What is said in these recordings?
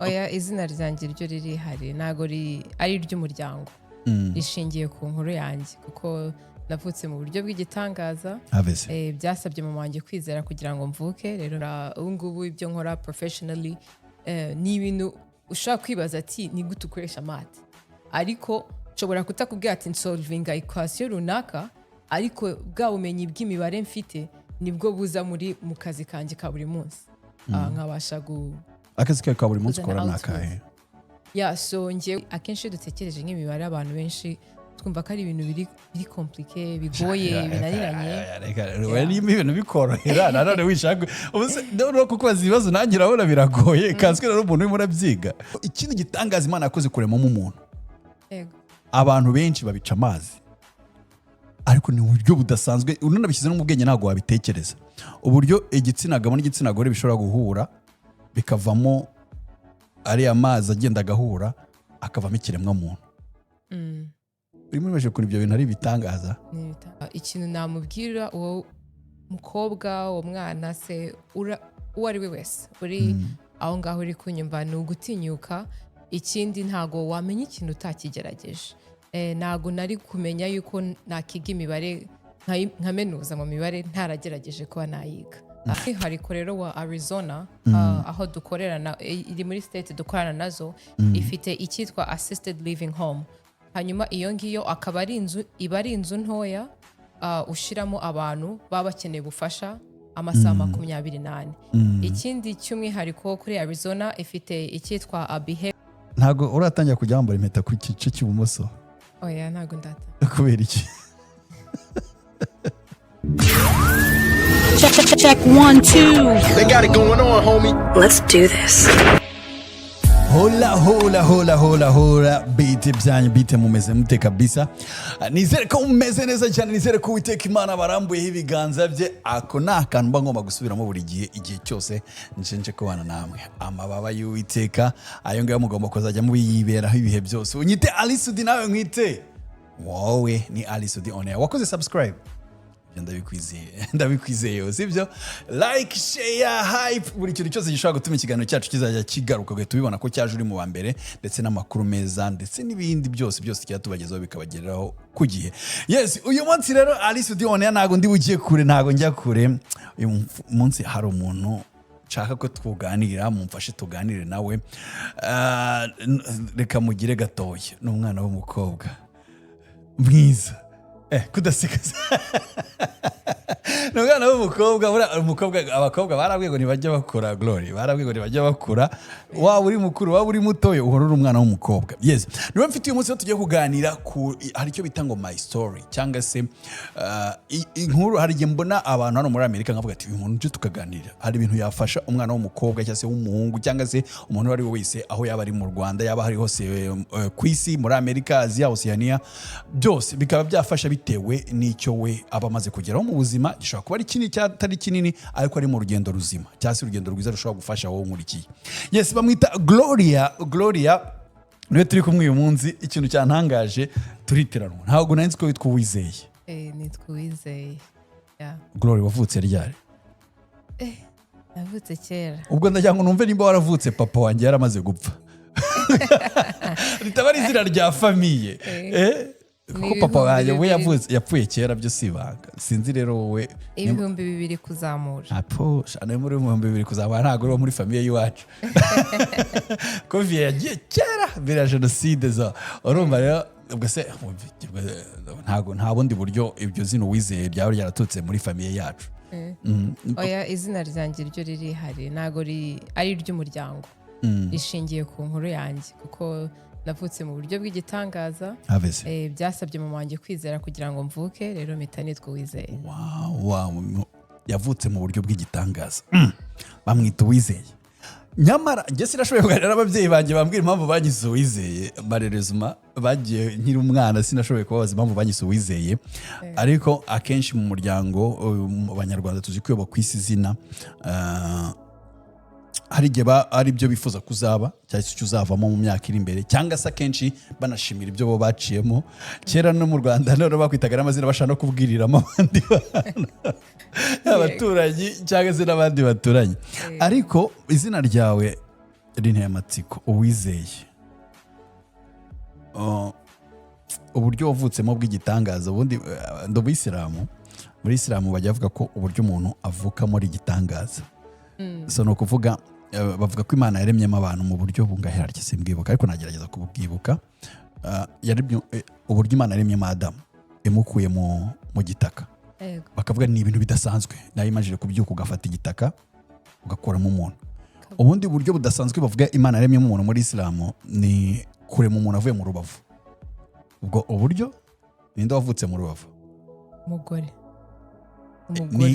oya izina ryanjye ryo riri hari nago ari ry'umuryango rishingiye ku nkuru yanjye kuko navutse mu buryo bw'igitangaza byasabye mama wanjye kwizera kugira ngo mvuke rero ubu ngubu ibyo nkora professionally ni ibintu ushaka kwibaza ati ni gute ukoresha math ariko nshobora kutakubwira ati solvinga equation runaka ariko bwa bumenyi bw'imibare mfite nibwo buza mu kazi kanjye ka buri munsi nkabasha akazi ka buri munsi ukora nakahe so ngiye akenshi dutekereje nk'imibare abantu benshi twumva ko ari ibintu biri compliqué bigoye binaniranye ni ibintu bikorohera nanone wishaka no kukubaza ibibazo nanjye urabona biragoye kanswe rero umuntu urimo urabyiga ikindi gitangaza Imana yakoze kuremamo umuntu abantu benshi babica amazi ariko ni uburyo budasanzwe unanabishyize no mu bwenge ntabwo wabitekereza uburyo igitsina gabo n'igitsina gore bishobora guhura bikavamo ari amazi agenda agahura akavamo ikiremwa muntu urimo uraje kuri ibyo bintu ari bitangaza ikintu namubwira uwo mukobwa uwo mwana se uwo ari we wese uri aho ngaho uri kunyumva ni ugutinyuka ikindi ntago wamenya ikintu utakigerageje ntago nari kumenya yuko nakiga imibare nkamenuza mu mibare ntaragerageje kuba nayiga hariko rero wa Arizona aho dukorera iri muri state dukorana nazo ifite icyitwa assisted living home hanyuma iyo ngiyo akaba ari inzu iba ari inzu ntoya ushiramo abantu baba bakeneye ubufasha amasaha 28 ikindi cy'umwihariko kuri Arizona ifite icyitwa behavior ntago uratangira kujya wambara impeta ku gice cy'ibumoso oya ntago ndata kubera iki Check 1 2 They got it going on homie Let's do this Hola bite byanyu bite mumeze mute kabisa nizere ko mumeze neza cyane nizere ko Uwiteka Imana barambuyeho ibiganza bye ako nakantu mba ngomba gusubiramo buri igihe cyose nje kubana namwe amababa y'Uwiteka ayo ngayo mugomba kuzajya mubiyiberaho ibihe byose unyite Alisudi nawe nkwite wowe ni Alisudi on air wakoze subscribe ndabikwizeye sibyo like share hype buri kintu cyose gishobora gutuma ikiganiro cyacu kizajya kigaruka gwe tubibona ko cyaje uri mu wa mbere ndetse n'amakuru meza ndetse n'ibindi byose cyatubagezaho bikabagereraho ku gihe yes uyu munsi rero Alisudi on air ntago ndi bugiye kure ntago njya kure uyu munsi hari umuntu nshaka ko tuganira mumfashe tuganire nawe reka mugire gatoya n'umwana w'umukobwa mwiza kudaseka n'umwana w'umukobwa abakobwa barabwiye ngo ntibajya bakora Glory barabwiye ngo ntibajya bakora waba uri mukuru waba uri mutoyo uhorora umwana w'umukobwa yes niwe mfite uyu munsi tugiye kuganira hari icyo bita ngo my story cyangwa se inkuru hari igihe mbona abantu hano muri Amerika nkavuga ati uyu muntu nje tukaganira hari ibintu yafasha umwana w'umukobwa cyangwa se w'umuhungu cyangwa se umuntu ari we wese aho yaba ari mu Rwanda yaba hari hose ku isi muri Amerika Asia Oceania byose bikaba byafasha bitewe n'icyo we aba amaze kugeraho mu buzima gishobora kuba ari kinini cyatari kinini ariko ari mu rugendo ruzima cyangwa se urugendo rwiza rushobora gufasha wowe nkurikiye yes bamwita Gloria niwe turi kumwe uyu munsi ikintu cyantangaje turiteranwa ntabwo nari nzi ko witwa Uwizeye nitwa Uwizeye Gloria wavutse ryari navutse kera ubwo ndagira ngo numve nimba waravutse papa wanjye yaramaze gupfa ritaba ari izina rya famiye kuko papa wanjye we yapfuye kera byo sibanga sinzi rero wowe 2000 kuzamura apo shane muri 2000 kuzamura ntago uri muri famiye yiwacu ko vie yagiye kera mbere ya jenoside za urumva rero ubwo se nta bundi buryo ibyo zino Uwizeye byawe ryaratutse muri famiye yacu oya izina ryanjye ryo riri hari nago ari ry'umuryango rishingiye ku nkuru yanjye kuko navutse mu buryo bw'igitangaza byasabye mama wanjye kwizera kugira ngo mvuke rero mpita nitwa Uwizeye yavutse mu buryo bw'igitangaza bamwita Uwizeye nyamara njye sinashoboye kuganira n'ababyeyi banjye bambwira impamvu bangize Uwizeye marerezuma bagiye nkiri umwana sinashoboye kubabaza impamvu bangize Uwizeye ariko akenshi mu muryango mu Banyarwanda tuzi kwiyoba ku isi izina hari igihe ari byo bifuza kuzaba cyangwa se uzavamo mu myaka iri imbere cyangwa se akenshi banashimira ibyo bo baciyemo kera no mu Rwanda none bakwitaga n'amazina bashaka no kubwiriramo abandi abaturanyi cyangwa se n'abandi baturanye ariko izina ryawe rinteye amatsiko uwizeye uburyo wavutsemo bw'igitangaza ubundi ndo Isilamu muri Isilamu bajya bavuga ko uburyo umuntu avukamo ari igitangaza so no kuvuga bavuga ko Imana yaremyemo abantu mu buryo bungahera ryisimbwibuka ariko nagerageza kubwibuka uburyo Imana yaremyemo Adamu imukuye mu gitaka bakavuga ni ibintu bidasanzwe nayo imajije kubyuka ugafata igitaka ugakuramo umuntu ubundi buryo budasanzwe bavuga Imana yaremyemo umuntu muri Isilamu ni kurema umuntu avuye mu rubavu ubwo uburyo ninde wavutse mu rubavu umugore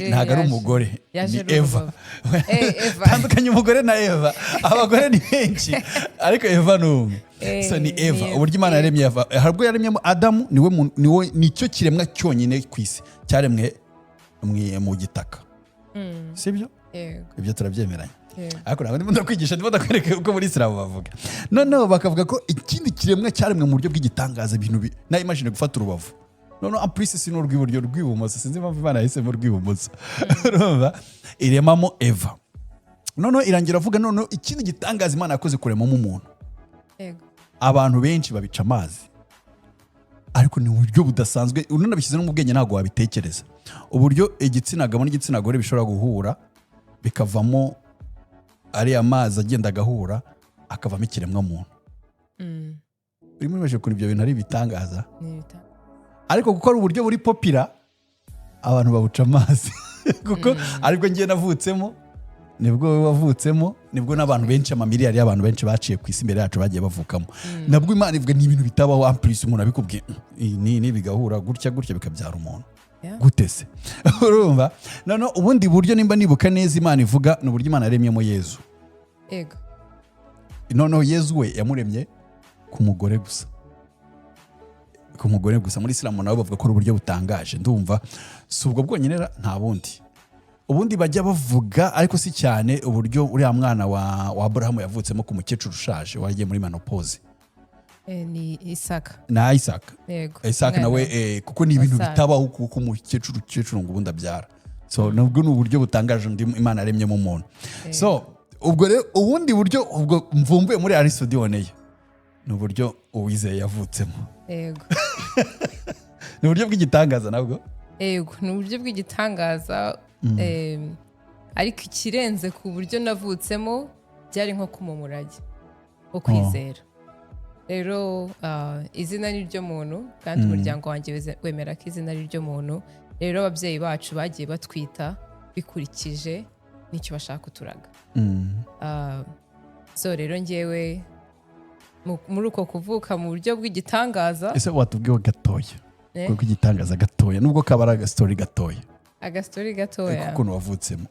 ntago ari umugore ni Eva tandukanye umugore na Eva abagore ni benshi ariko Eva n'umwe so ni Eva uburyo Imana yaremye Eva harwo yaremyemo Adamu niwe nicyo kiremwa cyonyine ku isi cyaremwe mu gitaka sibyo ibyo turabyemeranya ariko ntabwo ndimo ndakwigisha ndimo ndakwereka uko muri Isilamu bavuga noneho bakavuga ko ikindi kiremwa cyaremwe mu buryo bw'igitangaza ibintu na imagine gufata urubavu noneho aprisi si n'urw'iburyo rw'ibumoso sinzi impamvu Imana yahisemo rw'ibumoso urumva iremamo Eva noneho irangira avuga noneho ikindi gitangaza Imana yakoze kuremamo umuntu abantu benshi babica amazi ariko ni uburyo budasanzwe unanabishyize no mu bwenge ntabwo wabitekereza uburyo igitsina gabo n'igitsina gore bishobora guhura bikavamo ari amazi agenda agahura akavamo ikiremwa muntu urimo ubaje kuri ibyo bintu ari bitangaza ariko kuko ari uburyo buri popira abantu babuca amazi kuko ariko ngiye navutsemo nibwo wowe wavutsemo nibwo n'abantu benshi amamiliyari y'abantu benshi baciye ku isi imbere yacu bagiye bavukamo nabwo Imana ivuga ni ibintu bitabaho amplis umuntu abikubwiye ni bigahura gutya bikabyara umuntu gute se urumva noneho ubundi buryo nimba nibuka neza Imana ivuga ni uburyo Imana yaremyemo Yezu noneho Yezu we yamuremye ku mugore gusa muri Isilamu nabo bavuga ko ari uburyo butangaje ndumva si ubwo bwonyine nta ubundi bajya bavuga ariko si cyane uburyo uriya mwana wa Aburahamu yavutsemo ku mukecuru ushaje wagiye muri menopause ni Isaka Isaka nawe kuko ni ibintu bitabaho kuko umukecuru ngo ubundi abyara so nubwo ni uburyo butangaje Imana yaremyemo umuntu so ubwo rero ubundi buryo ubwo mvumbuye muri Arisodioneye ni uburyo uwizeye yavutsemo ni uburyo bw'igitangaza nabwo ni uburyo bw'igitangaza ariko ikirenze ku buryo navutsemo byari nko kumumurage wo kwizera rero izina ni ryo muntu kandi umuryango wanjye wemera ko izina ari ryo muntu rero ababyeyi bacu bagiye batwita bikurikije n'icyo bashaka kuturaga so rero ngewe muri uko kuvuka mu buryo bw'igitangaza ese watubwiwe gatoya kuko igitangaza gatoya nubwo kaba ari agastori gatoya kuko wavutsemo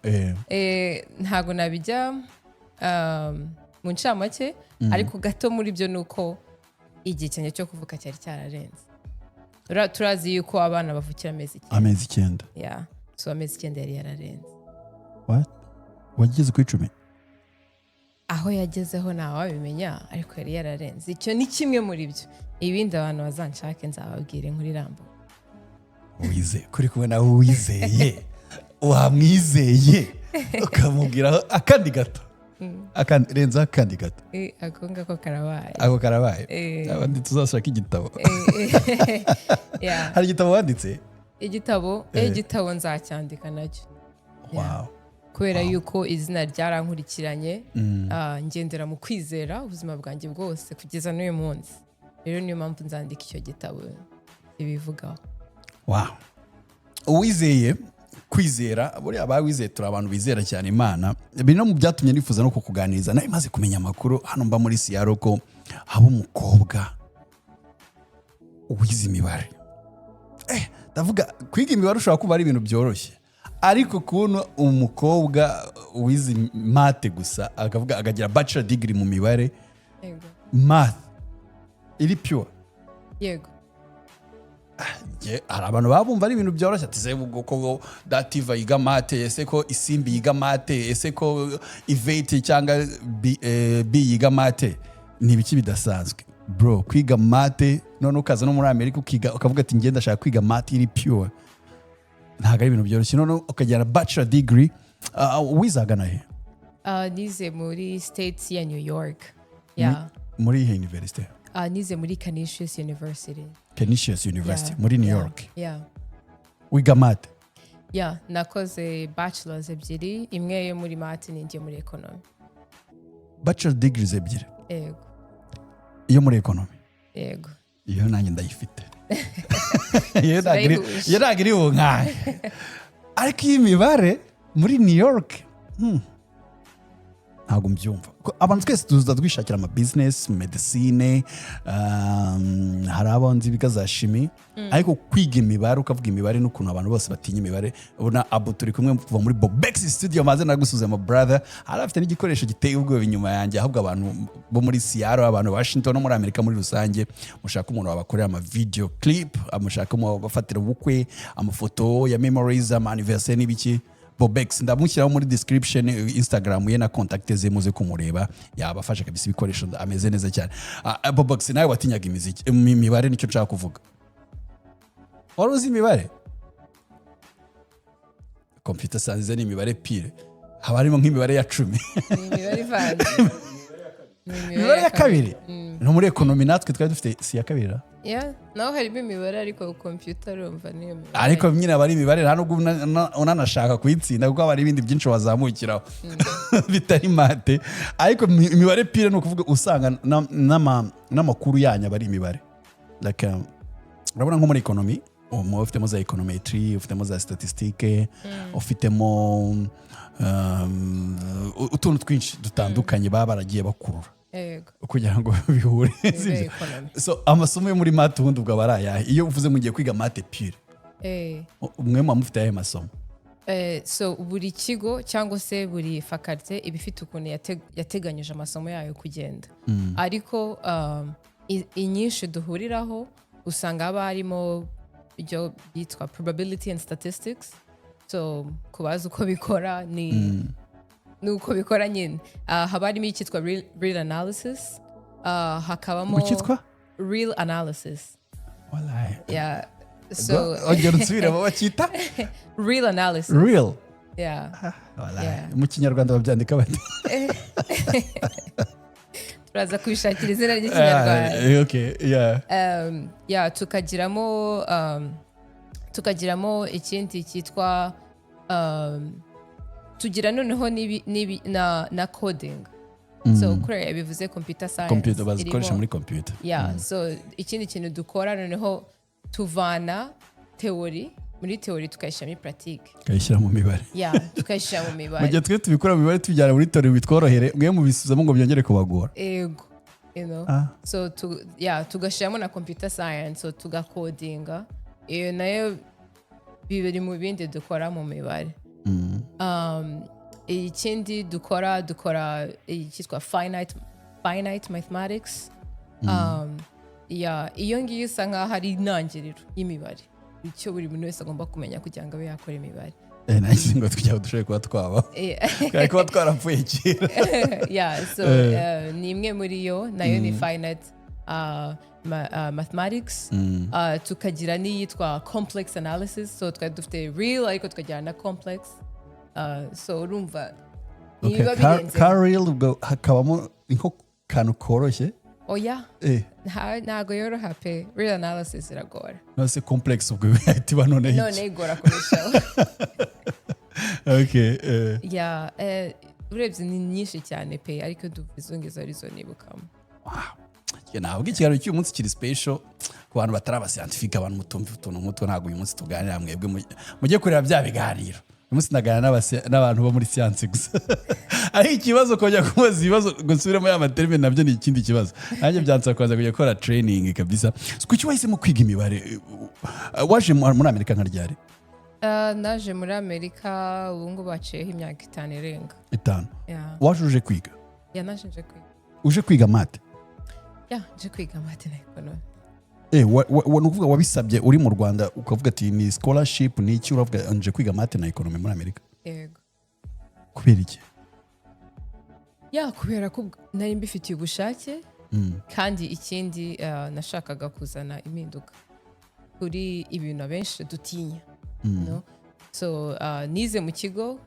ntago nabijya mu ncamake ariko gato muri byo nuko igihe cyanjye cyo kuvuka cyari cyararenze turazi yuko abana bavukira amezi 9 so amezi 9 yari yararenze wageze ku 10 aho yagezeho ntawe wabimenya ariko yari yararenze icyo ni kimwe muri byo ibindi abantu bazanshake nzababwire nkuri rambo Wize kuri kumwe nawe wizeye wamwizeye ukamubwiraho akandi gato renza akandi gato ako ngako karabaye abandi tuzashaka igitabo hari igitabo wanditse igitabo nzacyandika nacyo kubera yuko izina ryarankurikiranye ngendera mu kwizera ubuzima bwanjye bwose kugeza n'uyu munsi rero niyo mpamvu nzandika icyo gitabo ibivugaho uwizeye kwizera buriya abawizeye turi abantu bizera cyane Imana biri no mu byatumye nifuza no kukuganiriza nawe maze kumenya amakuru hano mba muri Siyaro ko haba umukobwa Yize Imibare ndavuga kwiga imibare ushobora kuba ari ibintu byoroshye ariko kubona umukobwa wize mate gusa akavuga akagira bachelor degree mu mibare math iri pure hari abantu babumva ari ibintu byoroshye ati se ko dativa yiga mate ese ko isimbi yiga mate ese ko ivete cyangwa b yiga mate ni ibiki bidasanzwe bro kwiga mate none ukaza no muri Amerika ukiga ukavuga ati ngenda ndashaka kwiga mate iri pure ntabwo ari ibintu byoroshye none ukagira bachelor degree wizagana he Nize muri States ya New York. Yeah. Muri iyi university? Nize muri Canisius University. Canisius University, muri New York. Yeah. Wiga math? Yeah, nakoze bachelors ebyiri, imwe yo muri math n'indi muri economy. Bachelor degrees ebyiri? Yego. Iyo muri economy? Yego. Iyo nanjye ndayifite. Iyo ntabwo iri bunkaye. Ariko iyi mibare muri New York ntabwo mbyumva. Abantu twese tuza twishakira ama business, medicine, hari abonzi biga za shimi, ariko kwiga imibare ukavuga imibare n'ukuntu abantu bose batinya imibare. Ubona Abu turi kumwe kuva muri Bobex studio maze nagusuze my brother, arafite n'igikoresho giteye ubwoba inyuma yanjye, ahubwo abantu bo muri Seattle, abantu Washington no muri Amerika muri rusange, mushaka umuntu wabakorera ama video clip, amushaka umuntu wabafatira ubukwe, amafoto ya memories, ama anniversary n'ibiki. Bobex ndamushyiraho muri description Instagram ye na contact ze muze kumureba, yabafasha kabisa ibikoresho ameze neza cyane. Bobex nawe watinyaga imibare nicyo nshaka kuvuga. Wari uzi imibare? Computer science ni imibare pire. Haba harimo nk'imibare ya 10. Imibare ivanze. Imibare ya kabiri. No muri economy natwe twari dufite si ya kabiri. Yeah, naho harimo imibare ariko computer urumva niyo mibare. Ariko nyine abari imibare nta nubwo unanashaka kuyitsinda kuko abari ibindi byinshi wazamukiraho bitari mate. Ariko imibare pire no kuvuga usanga n'amakuru yanya bari imibare. Like urabona nko muri economy, ufitemo za econometry, ufitemo za statistique, ufitemo utuntu twinshi dutandukanye baba baragiye bakurura kugira ngo bihure. So amasomo yo muri math ubundi ubwo barayahe iyo uvuze mugiye kwiga math pure? Umwe mu mufite ayo masomo? So buri kigo cyangwa se buri faculty ibifite ukuntu yateganyije amasomo yayo kugenda, ariko inyinshi duhuriraho usanga haba harimo ibyo byitwa probability and statistics. So kubaza uko bikora nuko bikora nyine. Haba harimo icyitwa real analysis, hakabamo icyitwa real analysis. Wallahi. Yeah. So ongera unsubire baba cyita real analysis. Real. Yeah. Wallahi. Mu Kinyarwanda babyandika bate? Turaza kubishakira izina ry'Ikinyarwanda. Okay, yeah. Yeah, tukagiramo ikindi cyitwa tugira noneho na coding. So KWIZERA bivuze computer science. Computer bazikoresha muri computer. Yeah, so ikindi kintu dukora noneho tuvana theory, muri theory tukayishyira muri pratique. Kayishyira mu mibare. Yeah, tukayishyira mu mibare. Mu gihe twe tubikora mu mibare tubijyana muri theory bitworohere, mwe mubisuzamo ngo byongere kubagora. Ego. You know. So tugashyiramo na computer science, so tugakodinga. Iyo nayo bibiri mu bindi dukora mu mibare. Ikindi dukora icyitwa finite mathematics. Iyo ngiyo isa nkaho hari intangiriro y'imibare, icyo buri muntu wese agomba kumenya kugira ngo abe yakora imibare. Nahise ngo tujya dushoboye kuba twaba kandi kuba twarapfuye kera. Yeah, so ni imwe muri yo nayo ni finite mathematics. Tukagira n'iyitwa complex analysis, so twari dufite real ariko tukagira na complex. So urumva niba birenze real hakabamo nko kantu koroshye. Oya, ntago yoroha pe. Real analysis iragora. Nose complex ubwo bihita none iki? None igora kurushaho. Okay. Yeah, urebye ni nyinshi cyane pe, ariko duvizungizo arizo nibukamo. Ntabwo ikiganiro cy'uyu munsi kiri special ku bantu batari abascientifique, abantu mutumva utuntu nk'utwo. Ntabwo uyu munsi tuganira mwebwe mujye kureba bya biganiro. Uyu munsi naganira n'abantu bo muri science gusa. Ari ikibazo kujya kubaza ibibazo gusubiramo ya materime nabyo ni ikindi kibazo. Nanjye byansaba kuza kujya gukora training kabisa. Kuki wahisemo kwiga imibare? Waje muri Amerika nka ryari? Naje muri Amerika ubu ngubu baciyeho imyaka 5 irenga. 5? Yeah. Waje uje kwiga? Yeah, naje nje kwiga. Uje kwiga math? Yeah, nje kwiga math na economy. Nukuvuga wabisabye uri mu Rwanda ukavuga ati ni scholarship ni iki, uravuga nje kwiga math na economy muri Amerika? Yego. Kubera iki? Yeah, kubera ko nari mbifitiye ubushake, kandi ikindi nashakaga kuzana impinduka kuri ibintu abenshi dutinya. No? So nize mu kigo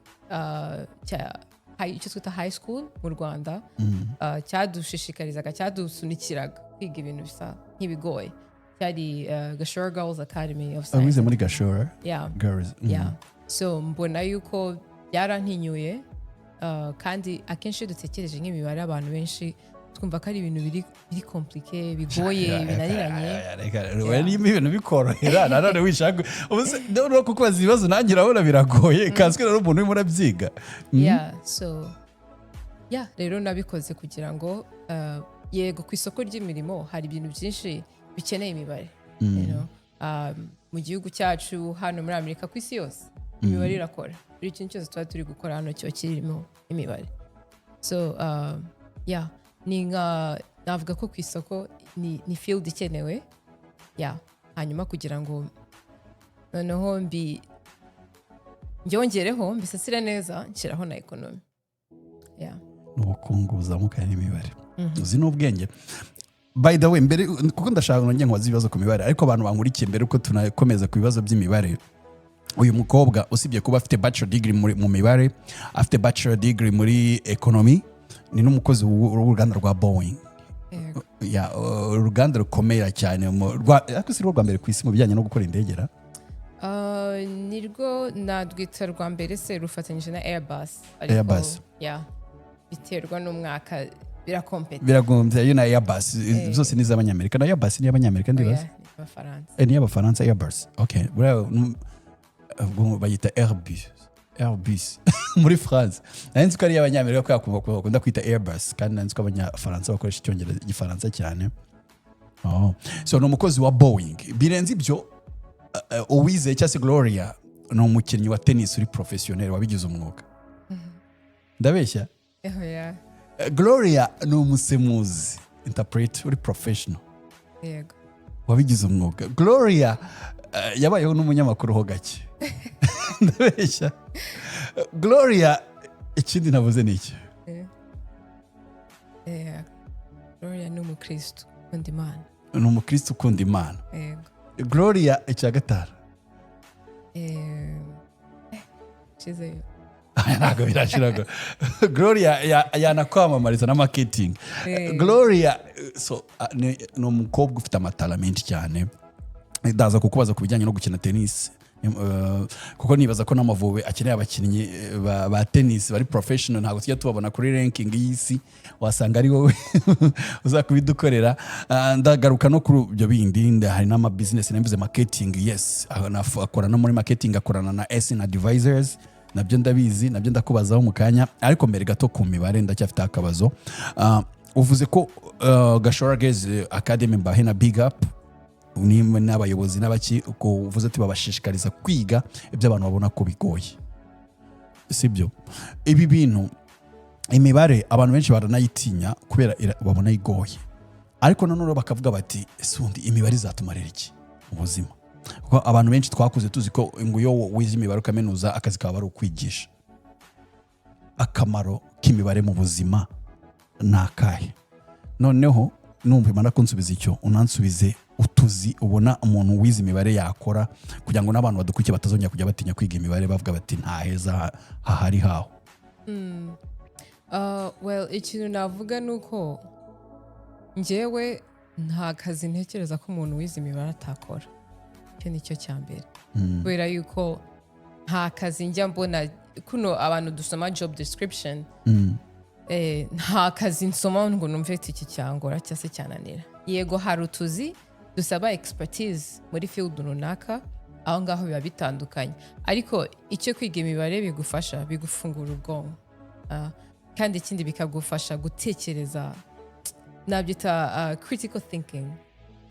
cya icyo twita high school mu Rwanda cyadushishikarizaga cyadusunikiraga kwiga ibintu bisa nk'ibigoye cyari GASHORA Girls Academy of Science. Wize muri GASHORA Girls. So mbona yuko byarantinyuye kandi akenshi dutekereje nk'imibare abantu benshi twumva ko ari ibintu biri compliqué bigoye binaniranye wari ibintu bikorohera nanone wishaka ubuse no kuko ibibazo nanjye urabona biragoye kanswe rero umuntu urimo urabyiga. So rero nabikoze kugira ngo yego ku isoko ry'imirimo hari ibintu byinshi bikeneye imibare mu gihugu cyacu hano muri Amerika ku isi yose imibare irakora buri kintu cyose tuba turi gukora hano cyo kirimo imibare. So navuga ko ku isoko ni field ikenewe hanyuma kugira ngo noneho byongereho mbisasire neza nshyiraho na economy n'ubukungu buzamuka n'imibare uzi n'ubwenge. By the way mbere kuko ndashaka nongeye nkwaza ibibazo ku mibare ariko abantu bankurikiye mbere uko tunakomeza ku bibazo by'imibare. Uyu mukobwa usibye kuba afite bachelor degree mu mibare afite bachelor degree muri economy ni n'umukozi w'uruganda rwa Boeing. Uruganda rukomeye cyane ariko si rwo rwa mbere ku isi mu bijyanye no gukora indegera. Nirwo nadwita rwa mbere se rufatanyije na Airbus. Biterwa n'umwaka biragombye yo na Airbus zose ni z'abanyamerika na Airbus ni y'abanyamerika ndibaza ni y'abafaransa Airbus. Okay bayita Airbus muri France nanzi ko ari y'abanyamerika ko bakunda kwita Airbus kandi nanzi ko abanyafaransa bakoresha igifaransa cyane. So no mukozi wa Boeing birenze ibyo. Uwizeye cyase Gloria no umukinnyi wa tennis uri professionnel wabigize umwuga. Ndabeshya? Gloria ni umusemuzi interpret uri professional wabigize umwuga. Gloria yabayeho n'umunyamakuru ho gake. Ndabeshya? Gloria ikindi navuze ni iki? Gloria ni umukristo ukunda Imana. Ni umukristo ukunda Imana. Gloria icyagatara Chizeyo ntabwo birashiraga. Gloria yanakwamamariza na marketing. Gloria ni umukobwa ufite amatara menshi cyane. Ndaza kukubaza ku bijyanye no gukina tennis kuko nibaza ko n'Amavubi akeneye abakinnyi ba tennis bari professional ntabwo tujya tubabona kuri ranking y'isi wasanga ari wowe uzakubidukorera. Ndagaruka no kuri ibyo bindi hari n'ama business nembuze marketing. Akorana muri marketing akorana na SN advisors nabyo ndabizi nabyo ndakubazaho mu kanya ariko mbere gato ku mibare ndacyafite akabazo. Uvuze ko GASHORA Girls Academy mbahe na big up n'abayobozi n'abaki uko uvuze ati babashishikariza kwiga ibyo abantu babona ko bigoye sibyo. Ibi bintu imibare abantu benshi baranayitinya kubera babona igoye ariko nanone bakavuga bati sundi imibare izatumarira iki mu buzima kuko abantu benshi twakuze tuzi ko nguyo wize imibare kaminuza akazi kaba ari ukwigisha. Akamaro k'imibare mu buzima nakahe? Noneho numva imana kunsubiza icyo unansubize utuzi ubona umuntu wize imibare yakora kugira ngo n'abantu badukurikiye batazongera kujya batinya kwiga imibare bavuga bati nta heza hahari haho. Ikintu navuga nuko njyewe nta kazi ntekereza ko umuntu wize imibare atakora. Icyo nicyo cya mbere kubera yuko nta kazi njya mbona kuno abantu dusoma job description nta kazi nsoma ngo numve iki cyangora cyase cyananira. Yego hari utuzi dusaba expertise muri field runaka aho ngaho biba bitandukanye ariko icyo kwiga imibare bigufasha bigufungura ubwonko kandi ikindi bikagufasha gutekereza nabyita critical thinking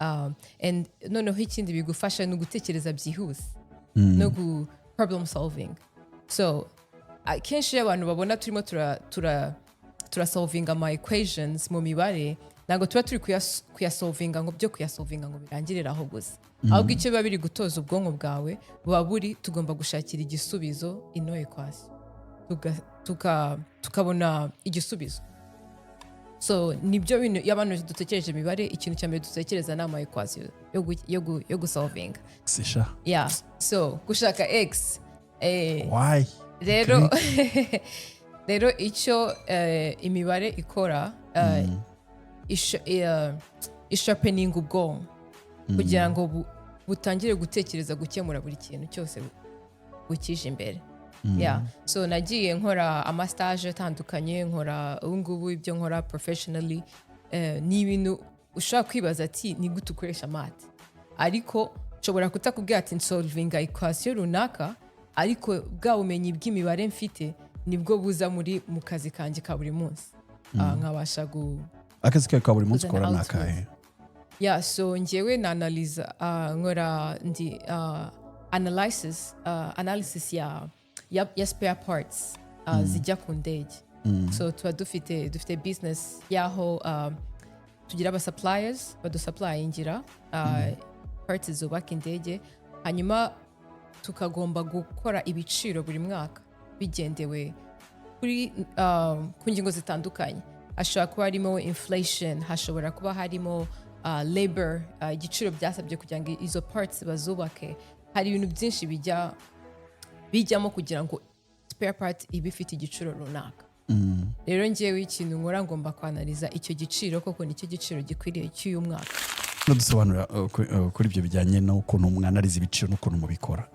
and noneho ikindi bigufasha no gutekereza byihuse no problem solving. So kenshi abantu babona turimo solving ama equations mu mibare ntabwo tuba turi kuyasolvinga ngo byo kuyasolvinga ngo birangirire aho gusa ahubwo icyo biba biri gutoza ubwonko bwawe buba buri tugomba gushakira igisubizo ino equation tukabona igisubizo. So nibyo bintu y'abantu dutekereje imibare ikintu cya mbere dutekereza ni ama equation yo gusolvinga. Sisha so gushaka x why rero rero icyo imibare ikora isharpening ubwonko kugira ngo butangire gutekereza gukemura buri kintu cyose bukije imbere. So nagiye nkora amastage atandukanye, nkora ubungubu ibyo nkora professionally, ni ibintu ushaka kwibaza ati ni gute ukoresha math, ariko nshobora kutakubwira ati solvinga equation runaka, ariko bwa bumenyi bw'imibare mfite nibwo buza mu kazi kanjye ka buri munsi. Nkabasha akazi ka buri munsi ukora nakahe? So ngewe na analyze nkora ndi analysis ya spare parts zijya ku ndege. So tuba dufite business yaho tugira aba suppliers badusupplyingira parts zubaka indege, hanyuma tukagomba gukora ibiciro buri mwaka bigendewe kuri ku ngingo zitandukanye. Hashobora kuba harimo inflation, hashobora kuba harimo labor, igiciro byasabye kugira ngo izo parts bazubake. Hari ibintu byinshi bijyamo kugira ngo spare part ibe ifite igiciro runaka. Rero ngewe ikintu nkora ngomba kwanaliza icyo giciro koko nicyo giciro gikwiriye cy'uyu mwaka. Dusobanura kuri ibyo bijyanye n'ukuntu mwanaliza ibiciro n'ukuntu mubikora.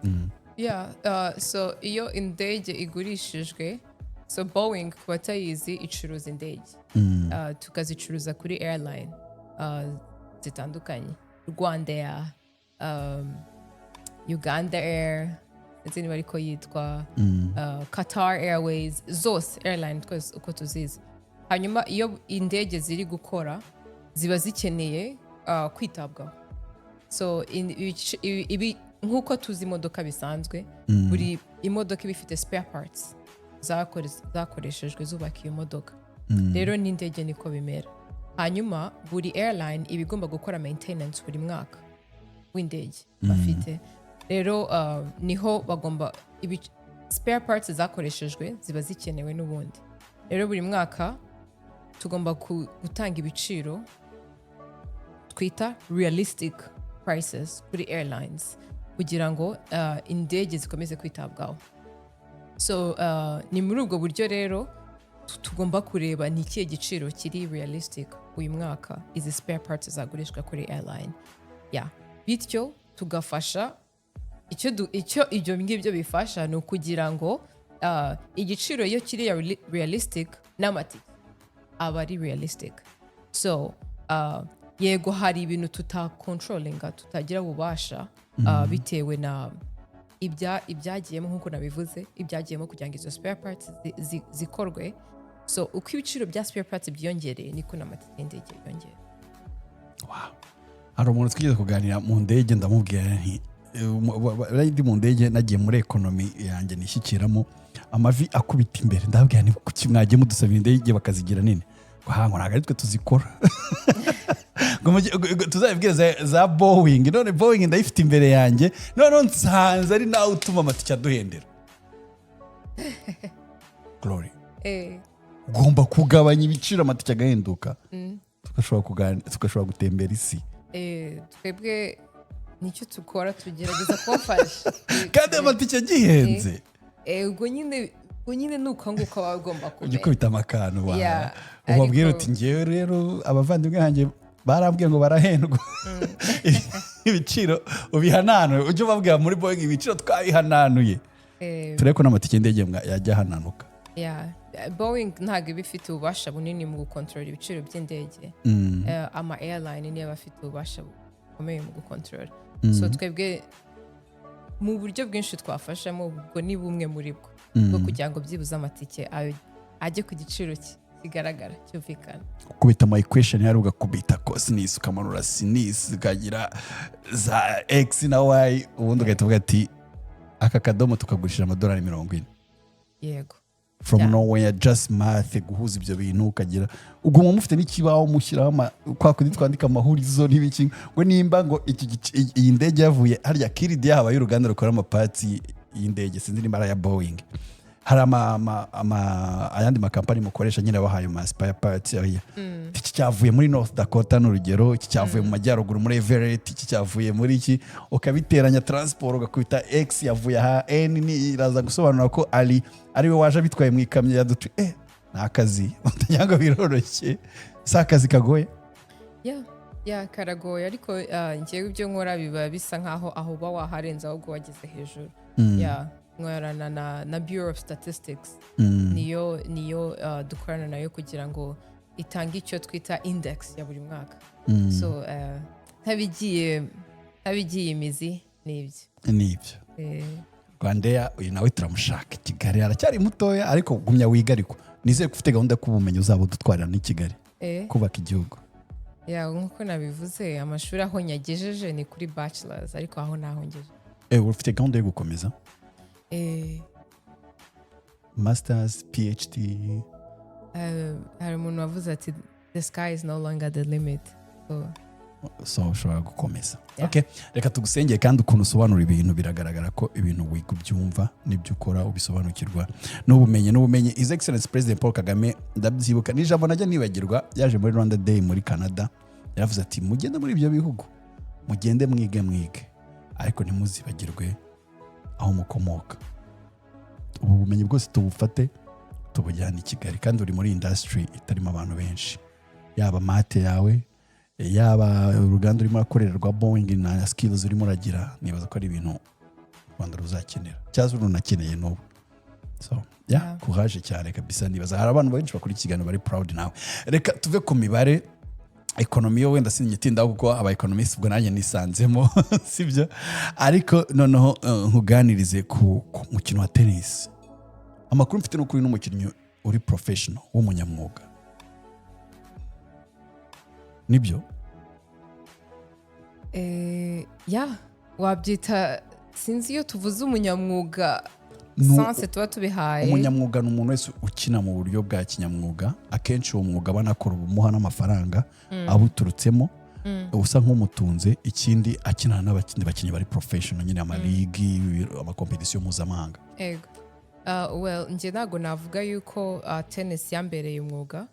So iyo indege igurishijwe, so Boeing ku batayizi icuruza indege, tukazicuruza kuri airline zitandukanye, RWANDA, Uganda Air, ndetse niba ariko yitwa Qatar Airways, zose airline twese uko tuzizi. Hanyuma iyo indege ziri gukora ziba zikeneye kwitabwaho. So nk'uko tuzi imodoka bisanzwe, buri imodoka iba ifite spare parts zakoreshejwe zubaka iyo modoka. Rero n'indege niko bimera. Hanyuma buri airline iba igomba gukora maintenance buri mwaka w'indege bafite. Rero niho bagomba spare parts zakoreshejwe ziba zikenewe n'ubundi. Rero buri mwaka tugomba gutanga ibiciro twita realistic prices kuri airlines kugira ngo indege zikomeze kwitabwaho. So ni muri ubwo buryo rero tugomba kureba ni ikihe giciro kiri realistic uyu mwaka izi spare parts zagurishwa kuri airline. Bityo tugafasha icyo ibyo ngibyo bifasha ni ukugira ngo igiciro iyo kiri realistic n'amatike aba ari realistic. So yego hari ibintu tutakontrolinga, tutagira ububasha bitewe na ibyagiyemo, nk'uko nabivuze, ibyagiyemo kugira ngo izo spare parts zikorwe. So uko ibiciro bya spare parts byiyongereye niko n'amatike y'indege yiyongera. Hari umuntu twigeze kuganira mu ndege, ndamubwira nti ndi mu ndege nagiye muri economy yanjye nishyikiramo, amavi akubita imbere, ndabwira ni kuki mwagiye mudusabira indege bakazigira nini? Ngo ntabwo ari twe tuzikora. Tuzabibwira za Boeing, none Boeing ndayifite imbere yanjye, none nsanze ari nawe utuma amatike aduhendera. Glory, ugomba kugabanya ibiciro amatike agahenduka, tugashobora gutembera isi. Twebwe nicyo tukora, tugerageza kubafasha kandi amatike agihenze. Ubwo nyine nuko nguko baba bagomba kumenya. Ugikubita amakano ubabwira uti ngewe rero abavandimwe hanjye barambwiye ngo barahendwa. Ibiciro ubihananuye, ujye ubabwira muri Boeing ibiciro twabihananuye, turebe ko n'amatike y'indege yajya hananuka. Boeing ntabwo iba ifite ububasha bunini mu gukontorora ibiciro by'indege. Ama airline niyo aba afite ububasha bukomeye mu gukontorora. So twebwe mu buryo bwinshi twafashamo, ubwo ni bumwe muri bwo kugira ngo byibuze amatike ajye ku giciro kigaragara cyumvikana. Kubita ama equation yari ugakubita cosinus ukamanura sinus ukagira za x na y, ubundi ugahita uvuga ati aka kadomo tukagurisha $40. Yego. From nowhere, just math, guhuza ibyo bintu ukagira uguma mufite n'ikibaho mushyiraho kwa kundi twandika amahurizo n'ibiki, ngo nimba ngo iyi ndege yavuye harya kiridi yaba y'uruganda rukora amapatsi y'indege, sinzi nimba ya Boeing, hari ayandi makampani mukoresha nyine bahaye ama spare parts iki cyavuye muri North Dakota n'urugero, iki cyavuye mu majyaruguru muri Everett, iki cyavuye muri iki, ukabiteranya transport ugakubita X yavuye aha N, ni iraza gusobanura ko ari we waje bitwaye mu ikamyo ya dutu nakazi utajyanga biroroshye, sakazi kagoye. Karagoye, ariko ngewe ibyo nkora biba bisa nkaho aho uba waharenza ahubwo wageze hejuru. Nkorana na Bureau of Statistics, niyo dukorana nayo kugira ngo itange icyo twita index ya buri mwaka. So ntabigiye imizi n'ibyo. Rwanda uyu nawe turamushaka. Kigali aracyari mutoya ariko gumya wiga, ariko nizeye ko ufite gahunda y'ubumenyi uzaba dutwarira ni Kigali kubaka igihugu. Nkuko nabivuze, amashuri aho nyagejeje ni kuri bachelors, ariko aho nahongeje. Ufite gahunda yo gukomeza? Masters, PhD? Hari umuntu wavuze ati the sky is no longer the limit. So ushobora gukomeza. Okay, reka tugusengeye kandi ukuntu usobanura ibintu biragaragara ko ibintu wiga ubyumva n'ibyo ukora ubisobanukirwa n'ubumenyi. His Excellency President Paul Kagame, ndabyibuka n'ijambo najya nibagirwa, yaje muri Rwanda Day muri Canada, yaravuze ati mugende muri ibyo bihugu, mugende mwige ariko ntimuzibagirwe aho mukomoka. Ubu bumenyi bwose tubufate tubujyana i Kigali, kandi uri muri industry itarimo abantu benshi, yaba mate yawe, yaba uruganda urimo akorera rwa Boeing na skills urimo uragira, nibaza ko ari ibintu Rwanda ruzakenera cyazo runakeneye n'ubu. So courage cyane kabisa, nibaza hari abantu benshi bakuri ikiganiro bari proud nawe. Reka tuve ku mibare, economy yo wenda sinyitinda kuko aba economists ubwo nanjye nisanzemo sibyo, ariko noneho nkuganirize ku mukino wa tennis. Amakuru mfite no kuri n'umukinnyi uri professional w'umunyamwuga, nibyo? Wabyita, sinzi iyo tuvuze umunyamwuga sanse tuba tubihaye. Umunyamwuga ni umuntu wese ukina mu buryo bwa kinyamwuga, akenshi uwo mwuga banakora ubumuha n'amafaranga abuturutsemo, usa nk'umutunze, ikindi akinana n'abakindi bakinnyi bari professional nyine amaligi, amakompetisiyo mpuzamahanga. Well, nje ntago navuga yuko tennis yambereye umwuga.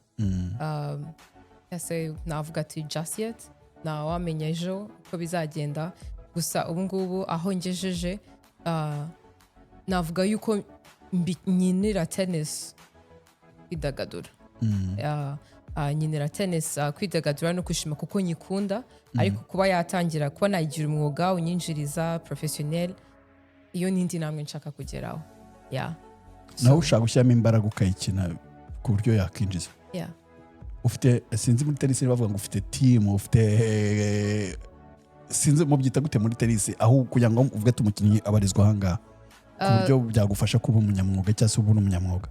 Navuga ati just yet, wamenya ejo uko bizagenda, gusa ubu ngubu aho ngejeje navuga yuko nyinira tennis kwidagadura. Nyinira tennis kwidagadura no kwishima kuko nyikunda, ariko kuba yatangira kuba nayigira umwuga unyinjiriza professionnel, iyo nindi namwe nshaka kugeraho. Nawe ushaka gushyiramo imbaraga ukayikina ku buryo yakinjiza. Ufite, sinzi muri tennis bavuga ngo ufite team, ufite sinzi mubyita gute muri tennis, aho kugira ngo uvuge ati umukinnyi abarizwa ahangaha ku buryo byagufasha kuba umunyamwuga cyangwa se ubu umunyamwuga.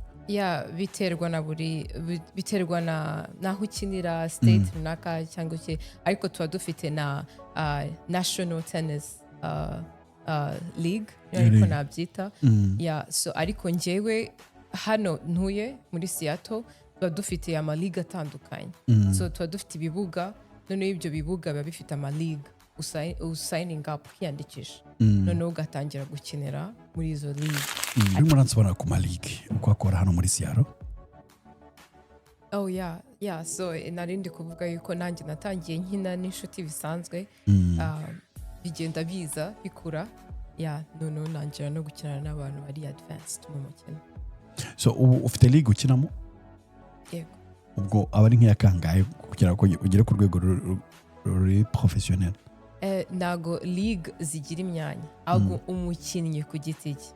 Biterwa naho ukinira state runaka cyangwa iki, ariko tuba dufite na national tennis league, ariko nabyita. So ariko njyewe hano ntuye muri Seattle, tuba dufite amaliga atandukanye. So tuba dufite ibibuga, noneho ibyo bibuga biba bifite amaliga, usigning up, kwiyandikisha, noneho ugatangira gukinira muri izo liga. Urimo uransobanura ku maligi uko akora hano muri Seattle? So narindi kuvuga yuko nanjye natangiye nkina n'inshuti bisanzwe, bigenda biza bikura, noneho nangira no gukinana n'abantu bari advanced mu mukino. So ubu ufite ligue ukinamo? Yego. Ubwo aba ari nk'iya kangahe kugira ngo ugere ku rwego ruri professionnel? Nago ligue zigira imyanya, ahubwo umukinnyi ku giti cye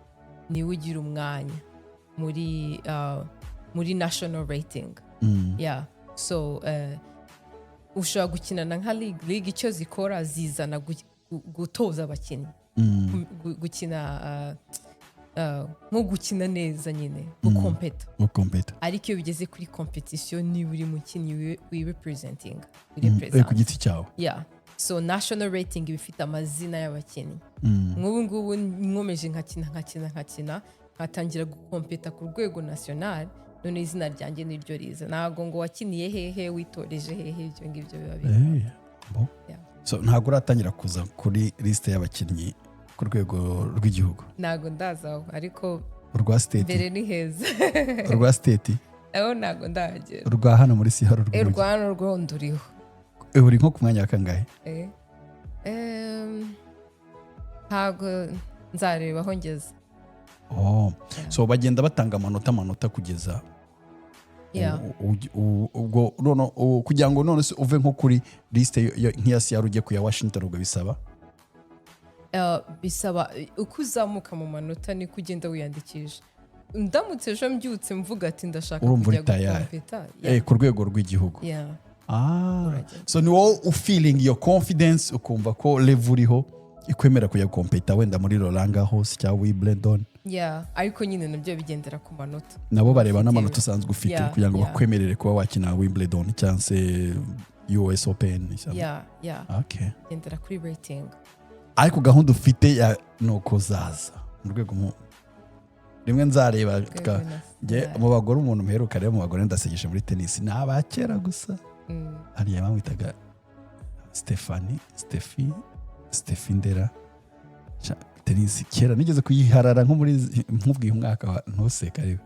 niwe ugira umwanya muri national rating. So ushobora gukinana nka ligue icyo zikora zizana gutoza abakinnyi gukina, nko gukina neza nyine, gukompeta. Ariko iyo bigeze kuri competition ni buri mukinnyi representing ku giti cyawe. So national rating bifite amazina y'abakinnyi. Nk'ubu ngubu nkomeje nkakina nkatangira gukompeta ku rwego national, none izina ryanjye niryo riza, ntago ngo wakiniye hehe witoreje hehe, ibyo ngibyo biba biri. So ntago uratangira kuza kuri liste y'abakinnyi ku rwego rw'igihugu? Ntago ndazaho, ariko urwa state mbere ni heza urwa state aho ntago ndahagera urwa hano muri siharo rw'umujyi rwano rwo nduriho uri nko ku mwanya wa kangahe ntago nzareba aho ngeze so bagenda batanga amanota kugeza ubwo none kugira ngo none se uve nko kuri liste nk'iya siyaro ujye kuya Washington ubwo bisaba uko uzamuka mu manota ni kugenda wiyandikisha ndamutse ejo mbyutse mvuga ati ndashaka kujya gukompeta ku rwego rw'igihugu so ni wowe ufeeling your confidence ukumva ko level uriho ikwemera kujya gukompeta wenda muri Roland Garros cyangwa Wimbledon ariko nyine nabyo bigendera ku manota nabo bareba n'amanota usanzwe ufite kugira ngo bakwemerere kuba wakina Wimbledon cyangwa se US Open bigendera kuri rating ariko gahunda ufite ya nuko zaza mu rwego rimwe nzareba mu bagore umuntu mperuka rero mu bagore ndasegeshe muri tennis ni abakera gusa hariya bamwitaga Steffi Ndera tennis kera nigeze kuyiharara nko muri nkubwiye umwaka ntuseka rero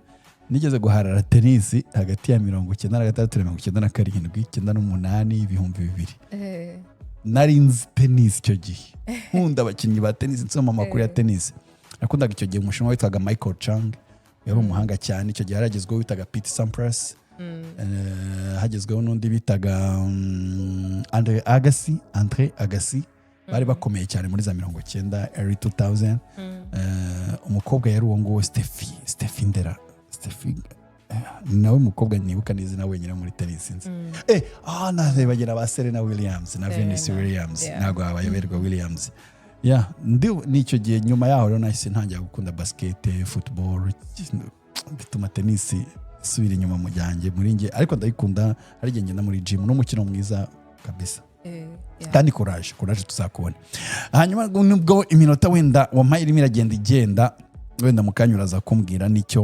nigeze guharara tennis hagati ya 96 na 97 98 ibihumbi 2000 narinzi tennis icyo gihe nkunda abakinnyi ba tennis nsoma amakuru ya tennis nakundaga icyo gihe umushinwa witwaga Michael Chang yari umuhanga cyane icyo gihe haragezweho witaga Pete Sampras hagezweho n'undi bitaga Andre Agassi bari bakomeye cyane muri za 90 early 2000 umukobwa yari uwo nguwo Steffi Ndera nawe mukobwa nibuka neza nawe wenyine muri tennis nzi narebagera ba Serena Williams na Venus Williams nago abayoberwa Williams nicyo gihe nyuma yaho rero nahise ntangira gukunda basket football bituma tennis isubira inyuma mu jyanjye muri nge ariko ndayikunda ari nge ngenda muri gym n'umukino mwiza kabisa kandi courage tuzakubona hanyuma nubwo iminota wenda wampaye irimo iragenda wenda mukanyuraza kumbwira nicyo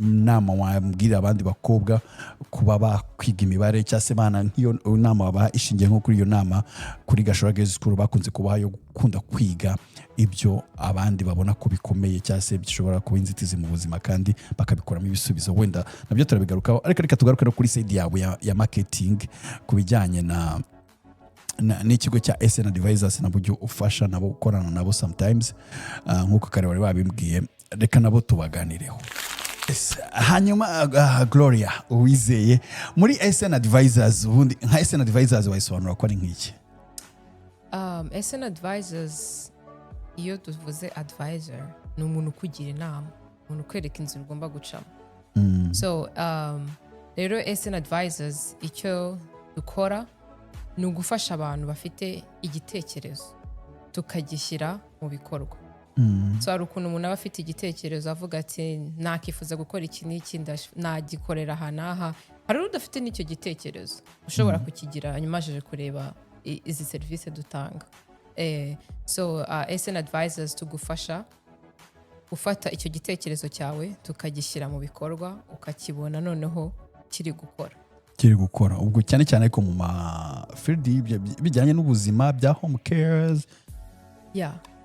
inama wambwira abandi bakobwa kuba bakwiga imibare cyangwa se bana nk'iyo nama babaha ishingiye nko kuri iyo nama kuri Gashora Girls School bakunze kubaha yo gukunda kwiga ibyo abandi babona ko bikomeye cyangwa se bishobora kuba inzitizi mu buzima kandi bakabikoramo ibisubizo wenda nabyo turabigarukaho ariko reka tugaruke no kuri side yawe ya marketing ku bijyanye n'ikigo cya SN Advisors na buryo ufasha nabo gukorana nabo sometimes nk'uko kare wari wabimbwiye reka nabo tubaganireho hanyuma Gloria Uwizeye muri SN Advisors ubundi nka SN Advisors wayisobanura ko ari nk'iki SN Advisors iyo tuvuze advisor ni umuntu ukugira inama umuntu ukwereka inzira ugomba gucamo so rero SN Advisors icyo dukora ni ugufasha abantu bafite igitekerezo tukagishyira mu bikorwa so hari ukuntu umuntu aba afite igitekerezo avuga ati nakifuza gukora iki n'iki nagikorera aha n'aha hari udafite n'icyo gitekerezo ushobora kukigira hanyuma aje kureba izi serivisi dutanga so SN Advisors tugufasha ufata icyo gitekerezo cyawe tukagishyira mu bikorwa ukakibona noneho kiri gukora ubwo cyane ariko mu ma field bijyanye n'ubuzima bya home cares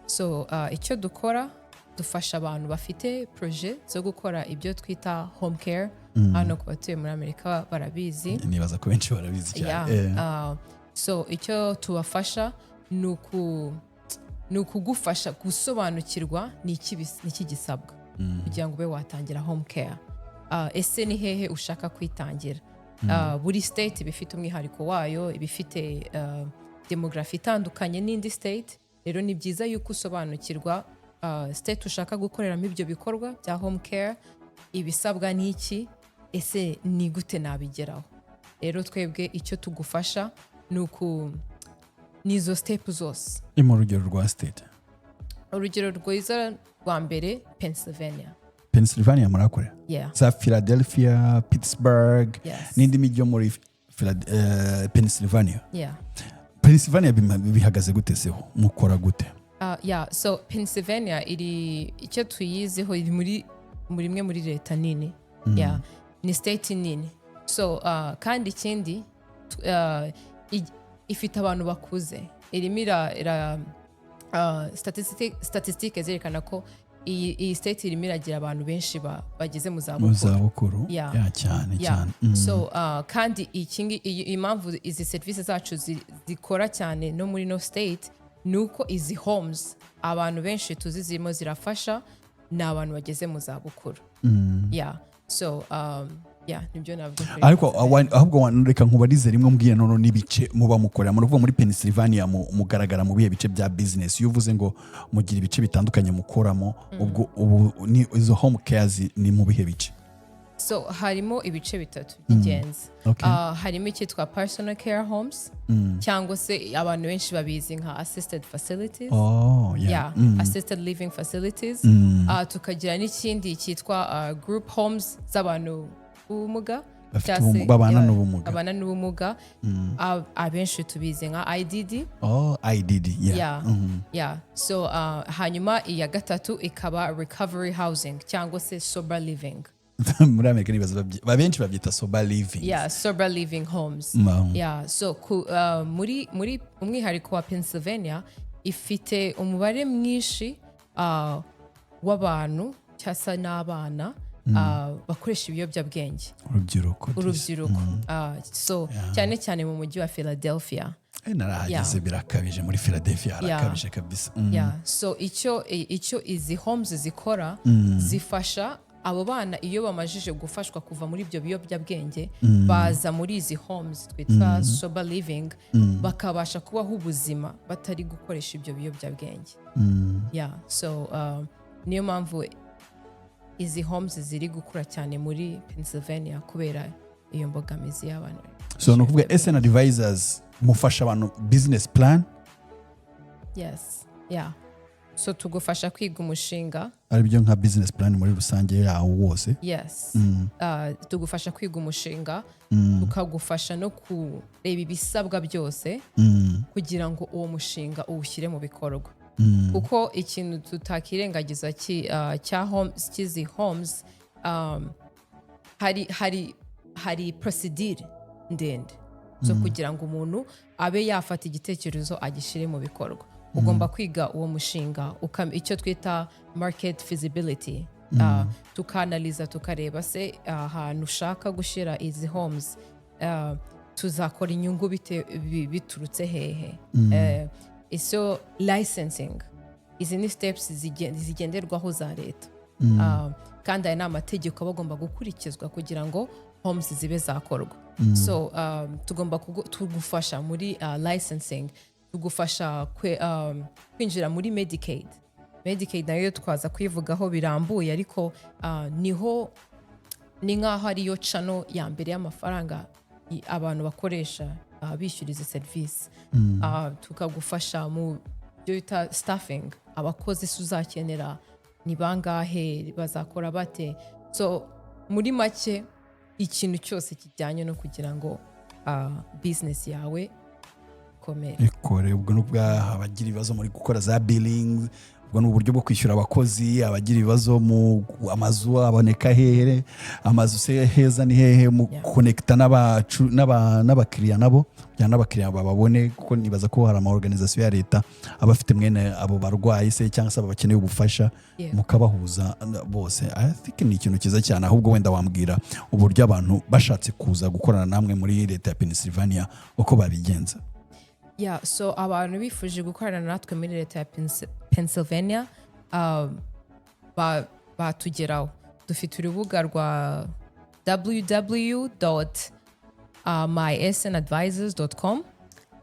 so icyo dukora dufasha abantu bafite projet zo gukora ibyo twita home care hano ku batuye muri Amerika barabizi nibaza ko benshi barabizi cyane so icyo tubafasha ni ukugufasha gusobanukirwa n'iki gisabwa kugira ngo ube watangira home care ese ni hehe ushaka kwitangira buri state bifite umwihariko wayo ibifite demografi itandukanye n'indi state rero ni byiza yuko usobanukirwa state ushaka gukoreramo ibyo bikorwa bya home care ibisabwa n'iki ese ni gute nabigeraho rero twebwe icyo tugufasha n'izo step zose mu rugero rwa state urugero rwiza rwa mbere Pennsylvania murakorera za Philadelphia Pittsburgh n'indi mijyi yo muri Pennsylvania Pennsylvania bihagaze gute seho mukora gute so Pennsylvania icyo tuyiziho iri muri imwe muri leta nini ni state nini so kandi ikindi ifite abantu bakuze irimo statistique zerekana ko iyi state irimo iragira abantu benshi bageze mu mu zabukuru. zabukuru Yeah. ya cyane Yeah. cyane So kandi impamvu izi services zacu zikora cyane no muri no state nuko izi homes abantu benshi tuzi zirimo zirafasha ni abantu bageze mu zabukuru. Yeah. So yeah, nibyo navuga. ariko ahubwo reka nkubarize rimwe mbwiye none n'ibice muba mukorera mu muri Pennsylvania mugaragara mu bihe bice bya business iyo uvuze ngo mugira ibice bitandukanye mukoramo ubwo ni izo home cares ni mu bihe bice. So harimo ibice bitatu by'ingenzi. Okay. Harimo icyitwa personal care homes cyangwa se abantu benshi babizi nka assisted facilities. Oh yeah. Assisted living facilities. Tukagira n'ikindi cyitwa group homes z'abantu b'ubumuga babana n'ubumuga. Abenshi tubizi nka IDD. Oh, IDD, yeah. Yeah. So hanyuma iya gatatu ikaba recovery housing cyangwa se sober living. muri Amerika nibaza benshi babyita sober living. Yeah, sober living homes. Yeah, so muri umwihariko wa Pennsylvania ifite umubare mwinshi w'abantu cyasa n'abana bakoresha ibiyobyabwenge. Urubyiruko. So cyane cyane mu mujyi wa Philadelphia. narahageze birakabije muri Philadelphia harakabije kabisa. So icyo izi homes zikora zifasha abo bana iyo bamajije gufashwa kuva muri ibyo biyobyabwenge baza muri izi homes twita sober living bakabasha kubaho ubuzima batari gukoresha ibyo biyobyabwenge. So niyo mpamvu izi homes ziri gukura cyane muri Pennsylvania kubera iyo mbogamizi y'abantu. So no kuvuga SN advisors mufasha abantu business plan? Yes. So tugufasha kwiga umushinga. Ari byo nka business plan muri rusange yawo wose? Yes. Tugufasha kwiga umushinga, tukagufasha no kureba ibisabwa byose kugira ngo uwo mushinga uwushyire mu bikorwa. Kuko ikintu tutakirengagiza cy'izi homes hari procedure ndende. So kugira ngo umuntu abe yafata igitekerezo agishyire mu bikorwa. Ugomba kwiga uwo mushinga icyo twita market feasibility. Tukanaliza tukareba se ahantu ushaka gushyira izi homes tuzakora inyungu biturutse hehe. So licensing izi ni steps zigenderwaho za leta. Kandi aya ni amategeko bagomba gukurikizwa kugira ngo homes zibe zakorwa. So tugomba tugufasha muri licensing, tugufasha kwinjira muri Medicaid. Medicaid nayo twaza kwivugaho birambuye ariko ni nk'aho ariyo channel ya mbere y'amafaranga abantu bakoresha bishyura izi serivisi. Tukagufasha mu byo bita staffing, abakozi uzakenera ni bangahe, bazakora bate. So muri make ikintu cyose kijyanye no kugira ngo business yawe ikore. Ubwo nubwo abagira ibibazo muri gukora za billing, ubwo n'uburyo bwo kwishyura abakozi, abagira ibibazo mu amazu aboneka hehe, amazu se heza ni hehe, mu connecta n'abakiriya nabo cyangwa n'abakiriya bababone, kuko nibaza ko hari ama organisation ya leta abafite mwene abo barwayi se cyangwa se abakeneye ubufasha mukabahuza bose. I think ni ikintu kiza cyane. Ahubwo wenda wambwira uburyo abantu bashatse kuza gukorana namwe muri leta ya Pennsylvania uko babigenza. So abantu bifuje gukorana natwe muri leta ya Pennsylvania batugeraho. Dufite urubuga rwa www.mysnadvisors.com,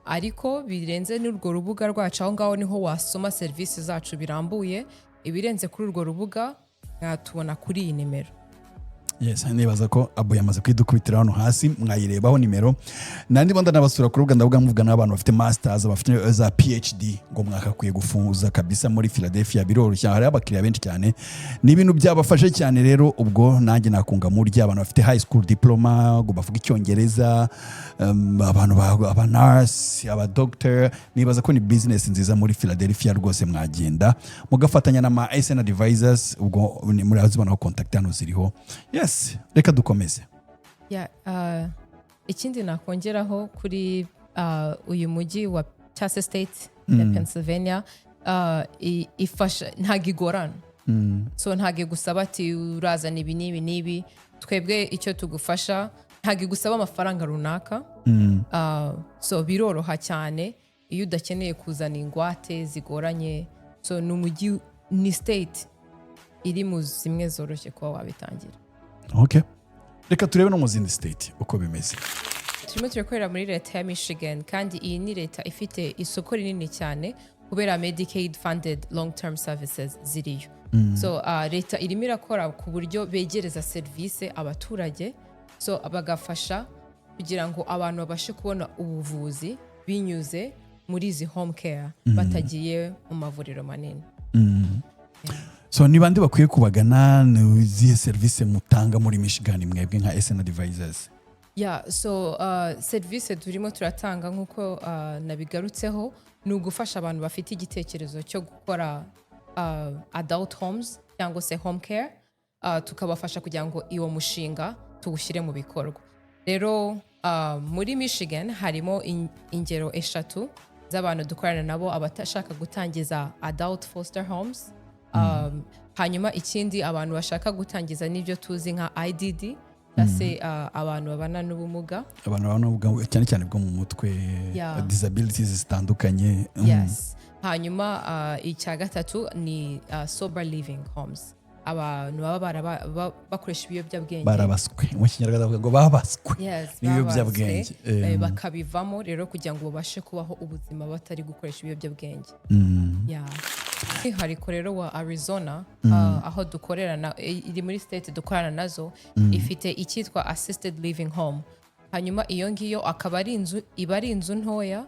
ariko birenze n'urwo rubuga rwacu aho ngaho niho wasoma serivisi zacu birambuye. Ibirenze kuri urwo rubuga tubona kuri iyi nimero. Yes, nibaza ko abo yamaze kwidukubitira hano hasi mwayirebaho nimero. Nandi bonda nabasura ku rubuga ndavuga muvuga n'abantu bafite masters, bafite za PhD ngo mwakakwiye gufunguza kabisa muri Philadelphia biroroshya. Hari abakiriya benshi cyane, ni ibintu byabafashe cyane. Rero ubwo nanjye nakunga muri abantu bafite high school diploma ngo bavuga icyongereza, abantu aba nurse, aba doctor. Nibaza ko ni business nziza muri Philadelphia rwose mwaagenda mugafatanya na ma SN advisors. Ubwo muri azibana ko contact hano ziriho. Reka dukomeze. Ikindi nakongeraho kuri uyu mujyi wa State ya Pennsylvania, ifasha ntagigorana so ntage gusaba ati urazana ibi n'ibi twebwe icyo tugufasha ntage gusaba amafaranga runaka so biroroha cyane iyo udakeneye kuzana ingwate zigoranye so n'umujyi ni state iri mu zimwe zoroshye kuba wabitangira. Okay, reka turebe no mu zindi state uko bimeze. Turimo turakorera muri leta ya Michigan kandi iyi ni leta ifite isoko rinini cyane kubera Medicaid funded long term services ziriyo. So leta irimo irakora ku buryo begereza service abaturage so bagafasha kugira ngo abantu babashe kubona ubuvuzi binyuze muri izi home care batagiye mu mavuriro manini. So ni bande bakwiye kubagana n'izihe service mutanga muri Michigan mwebwe nka SN Advisors? So service turimo turatanga nkuko nabigarutseho ni ugufasha abantu bafite igitekerezo cyo gukora adult homes cyangwa se home care tukabafasha kugira ngo iwo mushinga tuwushyire mu bikorwa. Rero muri Michigan harimo ingero eshatu z'abantu dukorana nabo abatashaka gutangiza adult foster homes, hanyuma ikindi abantu bashaka gutangiza n'ibyo tuzi nka IDD ase abantu babana n'ubumuga, abantu babana n'ubumuga cyane cyane bwo mu mutwe, disabilities zitandukanye. Hanyuma icya gatatu ni sober living homes, abantu baba bakoresha ibiyobyabwenge barabaswe mu Kinyarwanda bavuga ngo babaswe ibiyobyabwenge bakabivamo rero kugira ngo babashe kubaho ubuzima batari gukoresha ibiyobyabwenge. Hariko rero wa Arizona aho dukorera iri muri state dukorana nazo ifite icyitwa assisted living home. Hanyuma iyo ngiyo akaba ari inzu iba ari inzu ntoya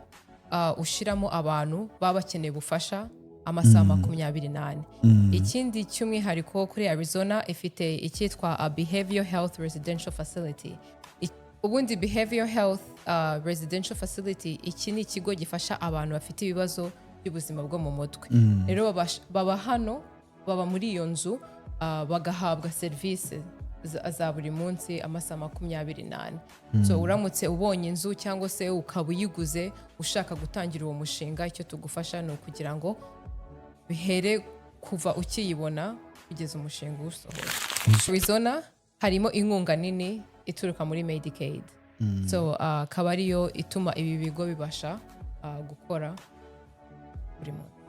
ushiramo abantu baba bakeneye ubufasha amasaha 28. Ikindi cy'umwihariko kuri Arizona ifite icyitwa a behavioral health residential facility. Ubundi behavioral health residential facility iki ni ikigo gifasha abantu bafite ibibazo by'ubuzima bwo mu mutwe. Rero baba hano baba muri iyo nzu bagahabwa service za buri munsi amasaha 28. So uramutse ubonye inzu cyangwa se ukaba uyiguze ushaka gutangira uwo mushinga, icyo tugufasha ni ukugira ngo bihere kuva ukiyibona kugeza umushinga usohoye. Arizona harimo inkunga nini ituruka muri Medicaid, so akaba ariyo ituma ibi bigo bibasha gukora buri munsi.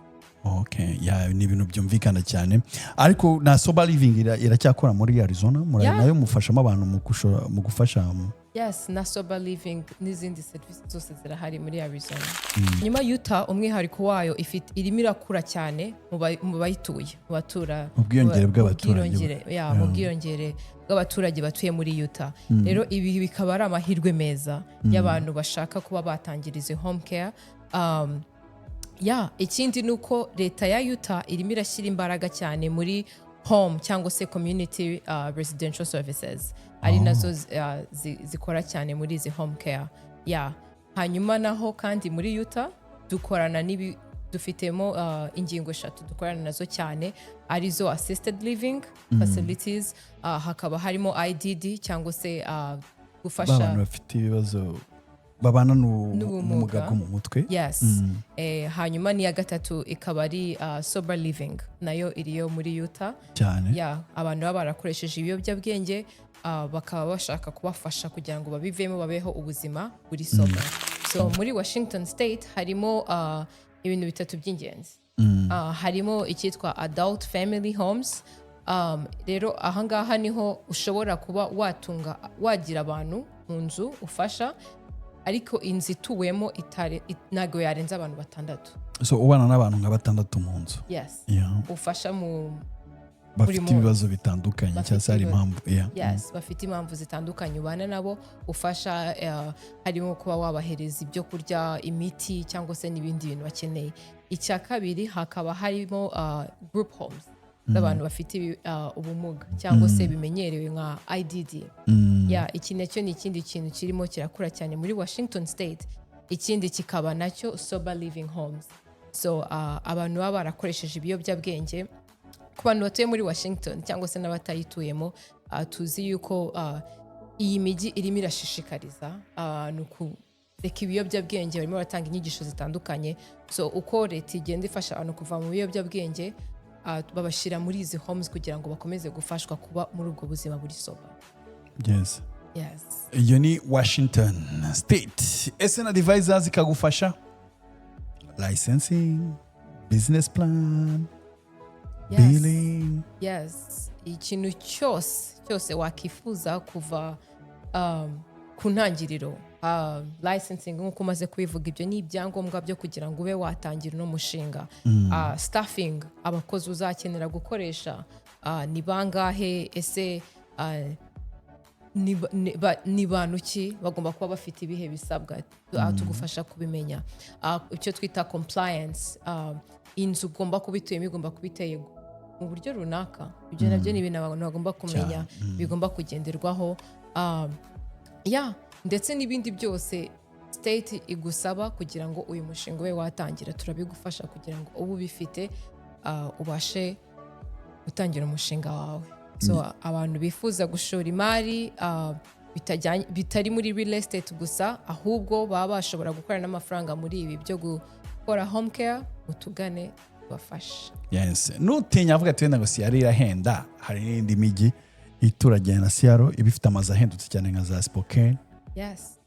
Okay, ni ibintu byumvikana cyane. Ariko na sober living iracyakora muri Arizona nayo mufashamo abantu mu gufasha Yes, na sober living n'izindi services zose zirahari muri Arizona. Nyuma Utah umwihariko wayo irimo irakura cyane mu bayituye, mu batura ubwiyongere bw'abaturage. Mu bwiyongere bw'abaturage batuye muri Utah. Rero ibi bikaba ari amahirwe meza y'abantu bashaka kuba batangiriza home care. Ikindi nuko leta ya Utah irimo irashyira imbaraga cyane muri home cyangwa se community residential services, ari nazo zikora cyane muri izi home care. Hanyuma naho kandi muri Utah dukorana dufitemo ingingo eshatu dukorana nazo cyane, arizo assisted living facilities, hakaba harimo IDD cyangwa se gufasha abantu bafite ibibazo babana n'ubumuga bwo mu mutwe. Hanyuma ni ya gatatu ikaba ari sober living, nayo iriyo muri Utah cyane. Abantu baba barakoresheje ibiyobyabwenge bakaba bashaka kubafasha kugira ngo babivemo babeho ubuzima buri sober. So muri Washington State harimo ibintu bitatu by'ingenzi. Harimo icyitwa adult family homes. Rero ahangaha niho ushobora kuba wagira abantu mu nzu ufasha, ariko inzu ituwemo ntago yarenza abantu 6. So ubana n'abantu nka 6 mu nzu. Ufasha bafite ibibazo bitandukanye cyangwa se hari impamvu. Bafite impamvu zitandukanye ubana nabo ufasha, harimo kuba wabahereza ibyo kurya, imiti cyangwa se n'ibindi bintu bakeneye. Icya kabiri hakaba harimo group homes z'abantu bafite ubumuga cyangwa se bimenyerewe nka IDD. Iki nacyo ni ikindi kintu kirimo kirakura cyane muri Washington State. Ikindi kikaba nacyo sober living homes. So abantu baba barakoresheje ibiyobyabwenge, ku bantu batuye muri Washington cyangwa se n'abatayituyemo, tuzi yuko iyi migi irimo irashishikariza abantu kureka ibiyobyabwenge, barimo baratanga inyigisho zitandukanye. So uko leta igenda ifasha abantu kuva mu biyobyabwenge, babashyira muri izi homes kugira ngo bakomeze gufashwa kuba muri ubwo buzima buri soba. Yes. Yes. Iyo ni Washington State. SN Advisors ikagufasha licensing, business plan, billing. Yes. Ikintu cyose wakifuza kuva ku ntangiriro. Licensing nk'uko umaze kubivuga, ibyo ni ibyangombwa byo kugira ngo ube watangira uno mushinga. Staffing, abakozi uzakenera gukoresha ni bangahe, ese ni bantu ki, bagomba kuba bafite ibihe bisabwa, tugufasha kubimenya. Icyo twita compliance, inzu ugomba kubituyemo igomba kubiteye mu buryo runaka. Ibyo nabyo ni ibintu abantu bagomba kumenya, bigomba kugenderwaho. Ndetse n'ibindi byose state igusaba kugira ngo uyu mushinga we watangira, turabigufasha kugira ngo ubu bifite ubashe gutangira umushinga wawe. So abantu bifuza gushora imari bitari muri real estate gusa, ahubwo baba bashobora gukora n'amafaranga muri ibi byo gukora home care, utugane bafasha. Yes. Nutinya avuga ati wenda ngo Seattle irahenda, hari n'indi mijyi ituranye na Seattle ibifite amazu ahendutse cyane nka za Spokane. Yes.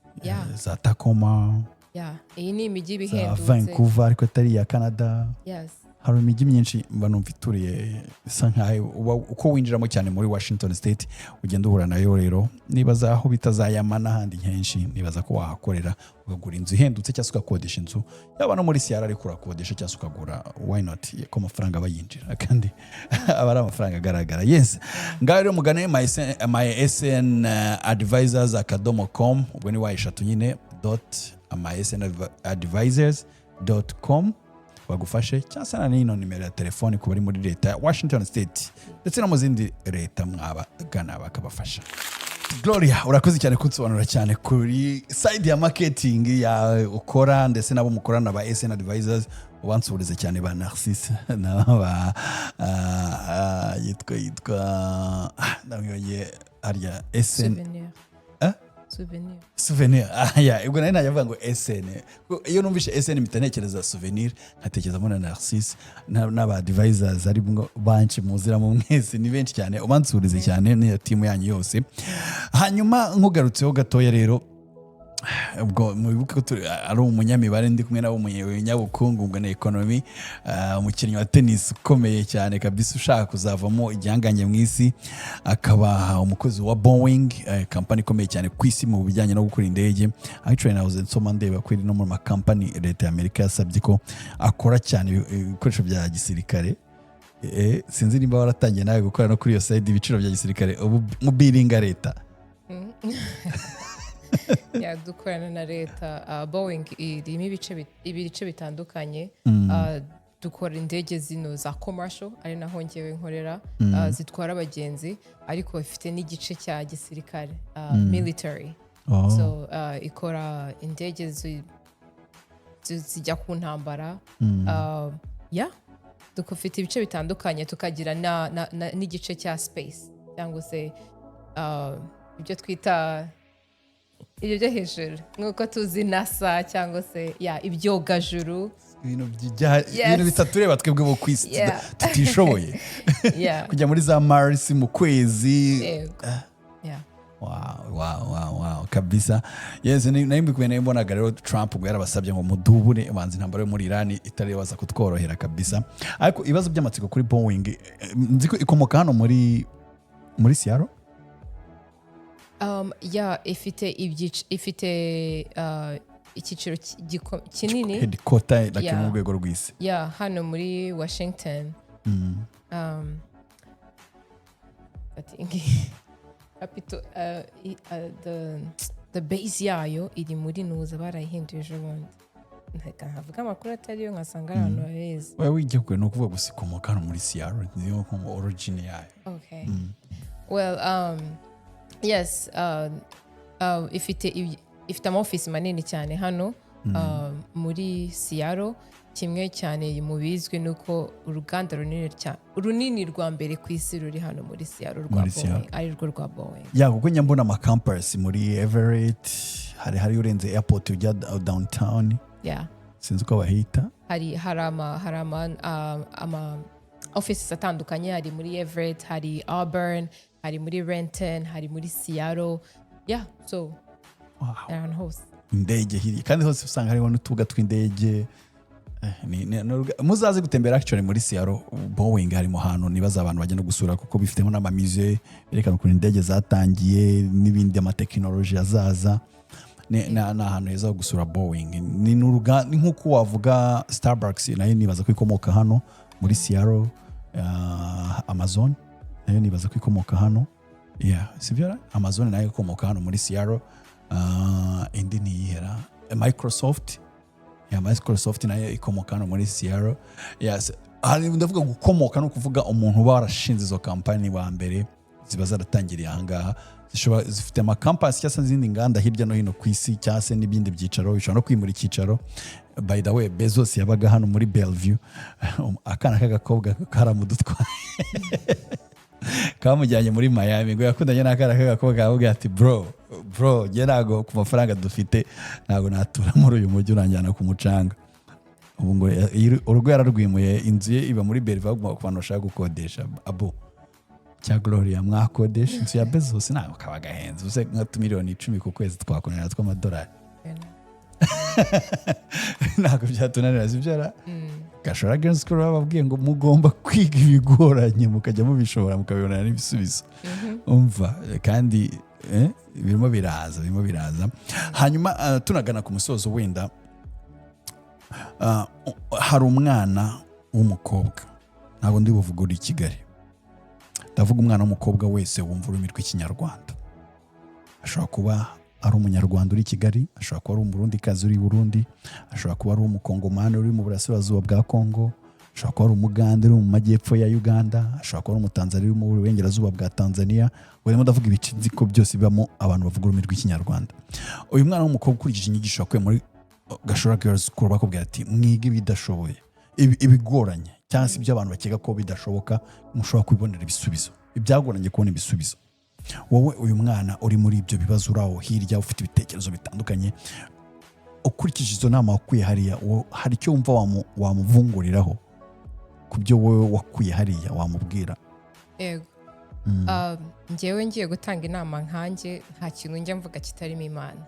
Za Tacoma. Iyi ni imijyi bihendutse. Vancouver ariko atari ya Canada. Yes. Hari imijyi myinshi mba numva ituriye isa nkaho uko winjiramo cyane muri Washington State ugenda uhura nayo. Rero nibaza aho bitazayama n'ahandi henshi, nibaza ko wahakorera ukagura inzu ihendutse cyangwa ugakodesha inzu, yaba no muri Seattle ariko urakodesha cyangwa ukagura, why not, ko amafaranga bayinjira kandi aba ari amafaranga agaragara. Yes. Ngaho rero mugane my SN advisors akadomo.com, ubwo ni wayishatu nyine .mysnadvisors.com bagufashe, cyangwa se n'ino nimero ya telefoni ku bari muri leta ya Washington State ndetse no mu zindi leta mwabagana bakabafasha. Gloria, urakoze cyane kunsobanura cyane kuri side ya marketing ya ukora ndetse nabo mukorana ba SN Advisors. Ubansurize cyane ba Narcisse n'aba yitwa ndamwiye arya SN Souvenir. Ubwo nari navuga ngo SN. Iyo numvishe SN mitanekereza souvenir, nkatekereza mo na Narcisse n'aba advisors ari banki muzira mu mwese, ni benshi cyane. Ubansurize cyane n'iyo team yanyu yose. Hanyuma nkugarutseho gatoya rero, ubwo mubibuke ko ari umunyamibare ndi kumwe nabo umunyabukungu ubwo na economy, umukinnyi wa tennis ukomeye cyane kabisa ushaka kuzavamo igihanganye mu isi, akaba umukozi wa Boeing, company ikomeye cyane ku isi mu bijyanye no gukora indege. Actually nawe nsoma ndeba ko iri no mu company leta ya Amerika yasabye ko akora cyane ibikoresho bya gisirikare. Sinzi nimba waratangiye nawe gukora no kuri iyo side ibiciro bya gisirikare mu bilinga leta. Dukorana na leta. Boeing irimo ibice bitandukanye. Dukora indege zino za commercial, ari naho ngewe nkorera, zitwara abagenzi, ariko ifite n'igice cya gisirikare, military. So ikora indege zijya ku ntambara. Dufite ibice bitandukanye, tukagira n'igice cya space, cyangwa se ibyo twita ibyo byo hejuru, nk'uko tuzi NASA cyangwa se ibyogajuru, ibintu bitatureba twebwe bo kwisi tutishoboye, kujya muri za Mars mu kwezi. Wow kabisa. Yes, nari mbonaga rero Trump ubwo yarabasabye ngo mudubure banze intambara yo muri Iran itarebaza kutworohera kabisa. Ariko ibibazo by'amatsiko kuri Boeing nzi ko ikomoka hano muri Seattle. Ifite icyiciro kinini, headquarter mu rwego rw'isi. Hano muri Washington. The base yayo iri muri Nuza, barayihinduye ejo bundi. Nkavuga amakuru atariyo, nkasanga abantu babezi. Wowe wijya kure no kuvuga gusa ikomoka hano muri Seattle, niyo nko origin yayo. Okay. Well, yes, ifite amafisi manini cyane hano muri Seattle. Kimwe cyane mu bizwi nuko uruganda runini rwa mbere ku isi ruri hano muri Seattle rwa Boeing, ari rwo rwa Boeing. Kuko nyambona ama campus muri Everett, hari urenze airport ujya downtown. Sinzi uko bahita. Hari offices atandukanye, hari muri Everett, hari Auburn, hari muri Renton, hari muri Seattle. Yeah, so around hose. Indege hiri kandi hose usanga hariho n'utubuga tw'indege. Muzaze gutembera actually muri Seattle Boeing harimo hano nibaza abantu bagenda gusura kuko bifitemo n'amamize berekana ukuntu indege zatangiye n'ibindi amatekinoloji azaza. Na hano heza ho gusura Boeing ni nk'uko wavuga Starbucks nayo nibaza ko ikomoka hano muri Seattle. Amazon nayo nibaza ko ikomoka hano. Sibyo Amazon nayo ikomoka hano muri Seattle. Indi ni yera Microsoft nayo ikomoka hano muri Seattle. Hari ndavuga gukomoka no kuvuga umuntu uba warashinze izo company wa mbere ziba zaratangiriye ahangaha zifite ama campus cyangwa izindi nganda hirya no hino ku isi cyangwa se n'ibindi byicaro bishobora no kwimura icyicaro. By the way Bezos yabaga hano muri Bellevue. Akana k'agakobwa karamudutwaye kamujyanye muri Miami ngo yakundanye n'akana k'agakobwa kavuga ati bro njye ntago ku mafaranga dufite ntago natura muri uyu mujyi uranjyana ku mucanga. Ubu ngo urugo yararwimuye inzu ye iba muri Bellevue ku bantu bashaka gukodesha. Abo cya Gloria mwakodesha inzu ya Bezos ntago kabagahenze uze nka $10,000 ku kwezi twakonera $2. Ntago byatunanira sibyara. Gashora Girls School bababwiye ngo mugomba kwiga ibigoranye mukajya mubishobora mukabibonera n'ibisubizo. Umva kandi birimo biraza. Hanyuma tunagana ku musozo wenda hari umwana w'umukobwa ntabwo ndi buvuga uri Kigali. Ndavuga umwana w'umukobwa wese wumva ururimi rw'ikinyarwanda. Ashobora kuba ari umunyarwanda uri Kigali, ashobora kuba ari umurundikazi uri Burundi, ashobora kuba ari umukongomani uri mu burasirazuba bwa Kongo, ashobora kuba ari umugande uri mu majyepfo ya Uganda, ashobora kuba ari umutanzania uri mu burengerazuba bwa Tanzania. Urimo ndavuga ibice nziko byose bibamo abantu bavuga ururimi rw'ikinyarwanda. Uyu mwana w'umukobwa ukurikije inyigisho yakuye muri Gashora Girls School bakubwira ati mwige bidashoboye ibigoranye cyangwa se ibyo abantu bakeka ko bidashoboka mushobora kubibonera ibisubizo. Ibyagoranye kubona ibisubizo. Wowe uyu mwana uri muri ibyo bibazo uraho hirya ufite ibitekerezo bitandukanye ukurikije izo nama wakuye hariya hari icyo wumva wamuvunguriraho ku byo wowe wakuye hariya wamubwira? Yego. Njyewe ngiye gutanga inama nkanjye nta kintu njya mvuga kitarimo Imana.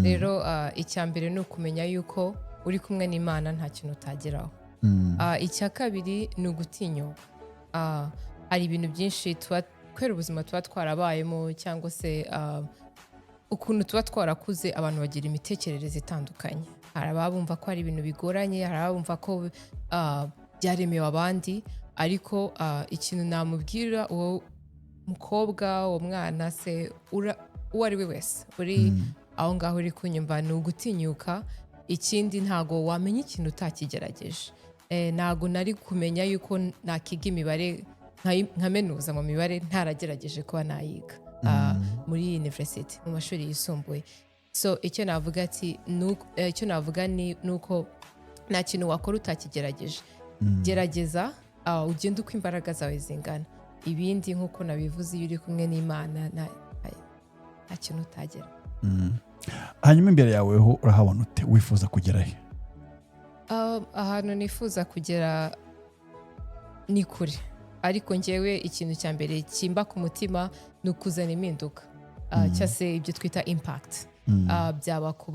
Rero icya mbere ni ukumenya yuko uri kumwe n'Imana nta kintu utageraho. Icya kabiri ni ugutinyuka. Hari ibintu byinshi kwera ubuzima tuba twarabayemo cyangwa se ukuntu tuba twarakuze abantu bagira imitekerereze itandukanye. Hari ababumva ko hari ibintu bigoranye, hari ababumva ko byaremewe abandi, ariko ikintu namubwira uwo mukobwa uwo mwana se uwo ari we wese uri aho ngaho uri kunyumva ni ugutinyuka. Ikindi ntago wamenya ikintu utakigerageje. Ntago nari kumenya yuko nakiga imibare nkamenuza mu mibare ntaragerageje kuba nayiga muri university mu mashuri yisumbuye. So icyo navuga ni nuko nta kintu wakora utakigerageje. Gerageza ugende uko imbaraga zawe zingana. Ibindi nkuko nabivuze iyo uri kumwe n'Imana nta kintu utagera. Hanyuma imbere yawe ho urahabona ute wifuza kugera he? Ahantu nifuza kugera ni kure, ariko njyewe ikintu cya mbere kimba ku mutima ni ukuzana impinduka cyangwa se ibyo twita impact. Byaba ku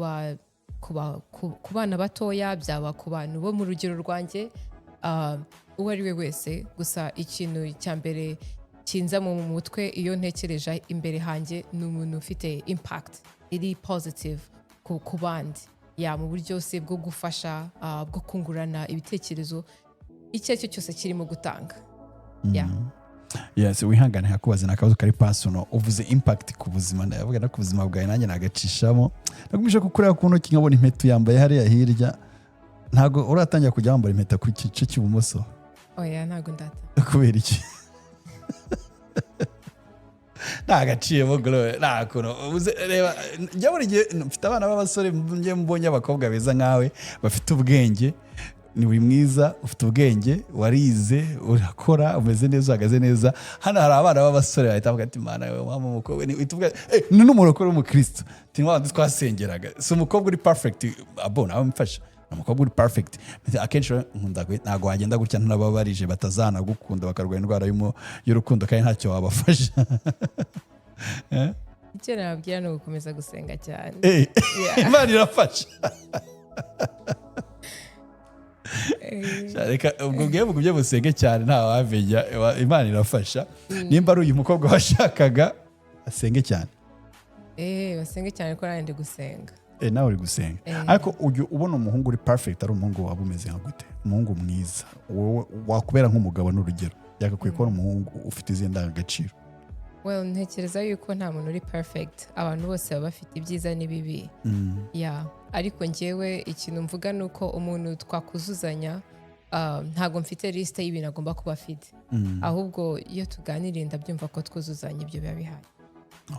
bana batoya, byaba ku bantu bo mu rugero rwanjye, uwo ari we wese. Gusa ikintu cya mbere kinza mu mutwe iyo ntekereje imbere hanjye ni umuntu ufite impact iri positive ku bandi, mu buryo se bwo gufasha, bwo kungurana ibitekerezo, icyo ari cyo cyose kirimo gutanga. Yes, wihangane hakubaza nakabazo kari personal. Uvuze impact ku buzima, ndavuga no ku buzima bwawe nanjye nagacishamo. Nagumisha kukureba ku ntoki nkabona impeta yambaye hariya hirya. Ntago uratangira kujya wambara impeta ku gice cy'ibumoso? Oya, ntago ndata. Kubera iki? Nagaciyemo Gloria, nakuno reba njya buri gihe mfite abana b'abasore njye mbonye abakobwa beza nkawe bafite ubwenge, ni uri mwiza, ufite ubwenge, warize, urakora, umeze neza, uhagaze neza. Hano hari abana b'abasore bahita bavuga ati mana we mama umukobwa ni utuvuga ni n'umurokore w'umukristo, tinwa twasengeraga. So umukobwa uri perfect, abo nawe mfasha umukobwa uri perfect akenshi ntago wagenda gutya ntababarije batazana gukunda bakarwara indwara y'urukundo kandi ntacyo wabafasha. icyo nababwira ni ugukomeza gusenga cyane. Imana irafasha. Reka ubwo bwe busenge cyane nta wamenya, Imana irafasha. Nimba ari uyu mukobwa washakaga asenge cyane. Basenge cyane ko nandi gusenga. Nawe uri gusenga. Ariko ubona umuhungu uri perfect ari umuhungu waba umeze nka gute? Umuhungu mwiza wowe wakubera nk'umugabo n'urugero yakakwiye ko umuhungu ufite izindi ndangagaciro. Well, ntekereza yuko nta muntu uri perfect, abantu bose baba bafite ibyiza n'ibibi. Ariko njyewe ikintu mvuga nuko umuntu twakuzuzanya, ntago mfite liste y'ibintu agomba kuba afite, ahubwo iyo tuganiriye ndabyumva ko twuzuzanya ibyo biba bihari.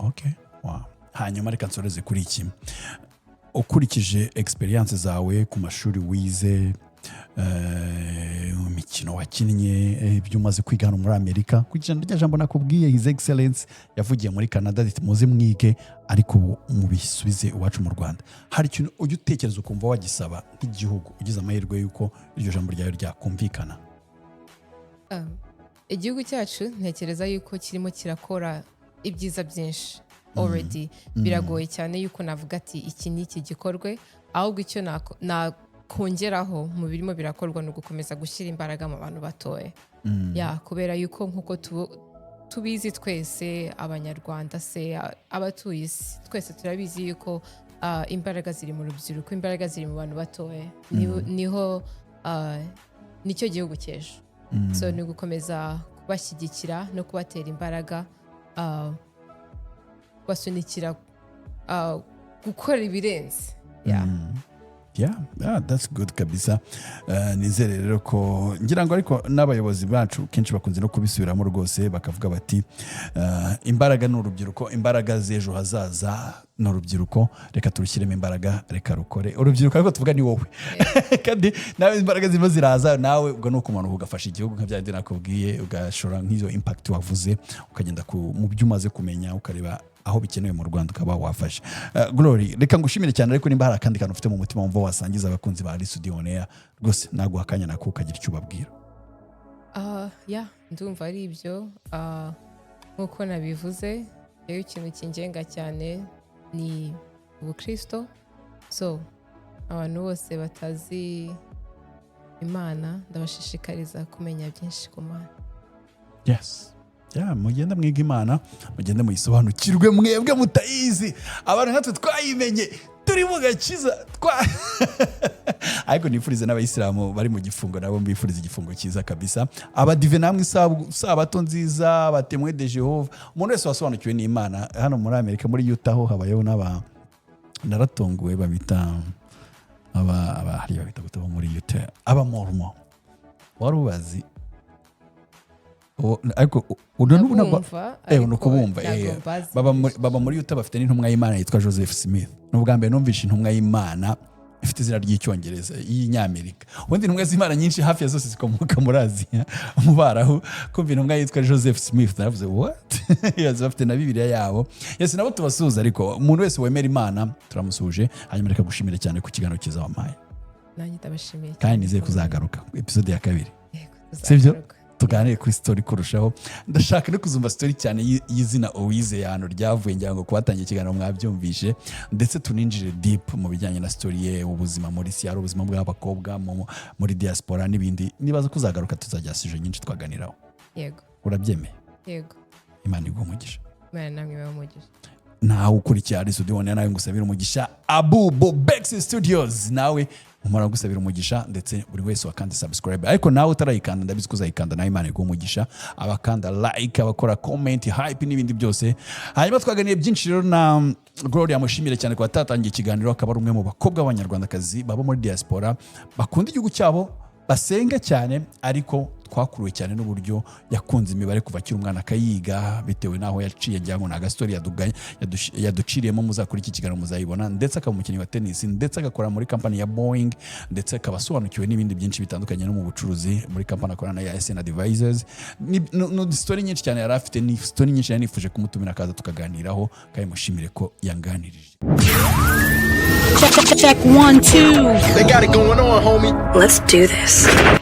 Okay, wow. Hanyuma reka nsoreze kuri iki, ukurikije experience zawe ku mashuri wize, imikino wakinnye, ibyo umaze kwiga hano muri Amerika, kugenda rya jambo nakubwiye His Excellence yavugiye muri Canada ati muze mwige ariko mubisubize iwacu mu Rwanda. Hari ikintu ujya utekereza ukumva wagisaba nk'igihugu ugize amahirwe yuko iryo jambo ryawe ryakumvikana? Igihugu cyacu ntekereza yuko kirimo kirakora ibyiza byinshi already. Biragoye cyane yuko navuga ati iki ni iki gikorwe, ahubwo icyo kongeraho mu birimo birakorwa no gukomeza gushyira imbaraga mu bantu batoye. Kubera yuko nkuko tubizi twese abanyarwanda se abatuye isi twese turabizi yuko imbaraga ziri mu rubyiruko, imbaraga ziri mu bantu batoye. Niho nicyo gihugu cyejo. So ni gukomeza kubashyigikira no kubatera imbaraga, basunikira gukora ibirenze. That's good kabisa. Nizere rero ko ngira ngo ariko n'abayobozi bacu kenshi bakunze no kubisubiramo rwose bakavuga bati imbaraga n'urubyiruko, imbaraga z'ejo hazaza n'urubyiruko, reka turushyiremo imbaraga, reka rukore. Urubyiruko ariko tuvuga ni wowe kandi nawe imbaraga zirimo ziraza, nawe ubwo nuko umuntu ugafasha igihugu nka byandi nakubwiye, ugashora nk'izo impact wavuze, ukagenda mu byo umaze kumenya ukareba aho bikenewe mu Rwanda ukaba wafasha. Glory, reka ngushimire cyane, ariko nimba hari akandi kantu ufite mu mutima wumva wasangiza abakunzi ba Studio On Air, rwose naguha akanya nako ukagira icyo ubabwira. Ndumva ari ibyo, nkuko nabivuze, iyo ikintu kingenga cyane ni ubukristo. So abantu bose batazi Imana ndabashishikariza kumenya byinshi ku Mana. Yes. Mugenda mwiga Imana, mugenda muyisobanukirwe mwebwe mutayizi. Abantu natwe twayimenye turi mu gakiza ariko nifurize n'abayisilamu bari mu gifungo nabo mbifuriza igifungo cyiza kabisa. Abadive namwe sabato nziza, batemwe de Jehova, umuntu wese wasobanukiwe n'Imana. Hano muri Amerika muri Utah habayeho naratonguwe babita hari babita gutabo muri Utah abamormo, wari ubazi ariko unukubumva baba muri Utah bafite n'intumwa y'Imana yitwa Joseph Smith. N'ubwa mbere numvishe intumwa y'Imana ifite izina ry'icyongereza y'Inyamerika. Ubundi intumwa z'Imana nyinshi hafi ya zose zikomoka muri Aziya mu Barabu, kumva intumwa yitwa Joseph Smith naravuze what? Yazi bafite na Bibiliya yabo. Yes, nabo tubasuhuza, ariko umuntu wese wemera Imana turamusuhuje. Hanyuma reka gushimire cyane ku kiganiro cyiza wampaye. Nanjye ndabashimiye kandi nizeye kuzagaruka episode ya 2. Sibyo? Tuganire kuri story kurushaho. Ndashaka no kuzumva story cyane y'izina Uwizeye hano ryavuye, ngira ngo kubatangiye ikiganiro mwabyumvishe, ndetse tuninjire deep mu bijyanye na story ye, ubuzima muri Siyaro, ubuzima bw'abakobwa muri diaspora n'ibindi. Nibaza kuzagaruka tuzajya sije nyinshi twaganiraho. Yego. Urabyemeye? Yego. Imana iguhe umugisha. Imana namwe ibahe umugisha. Nawe ukurikiye ari Studio On Air, nawe ngusabira umugisha. Abu Bobex Studios nawe umara gusabira umugisha, ndetse buri wese wakandi subscribe. Ariko nawe utarayikanda ndabizi kuzayikanda, nawe Imana iguhe umugisha. Abakanda like, abakora comment, hype n'ibindi byose. Hanyuma twaganiriye byinshi rero na Gloria, mushimire cyane kwa tatangiye ikiganiro. Akaba ari umwe mu bakobwa b'abanyarwandakazi baba muri diaspora bakunda igihugu cyabo, basenga cyane, ariko twakuruwe cyane n'uburyo yakunze imibare kuva akiri umwana akayiga bitewe naho yaciye, ngira ngo na gastori yaduciriyemo. Muzakora iki kiganiro muzayibona, ndetse akaba umukinnyi wa tennis, ndetse agakora muri company ya Boeing, ndetse akaba asobanukiwe n'ibindi byinshi bitandukanye no mu bucuruzi muri company akorana ya SN Advisors. Ni story nyinshi cyane yari afite, ni story nyinshi nifuje kumutumira akaza tukaganiraho, kandi mushimire ko yanganirije. Check 1 2. They got it going on, homie. Let's do this.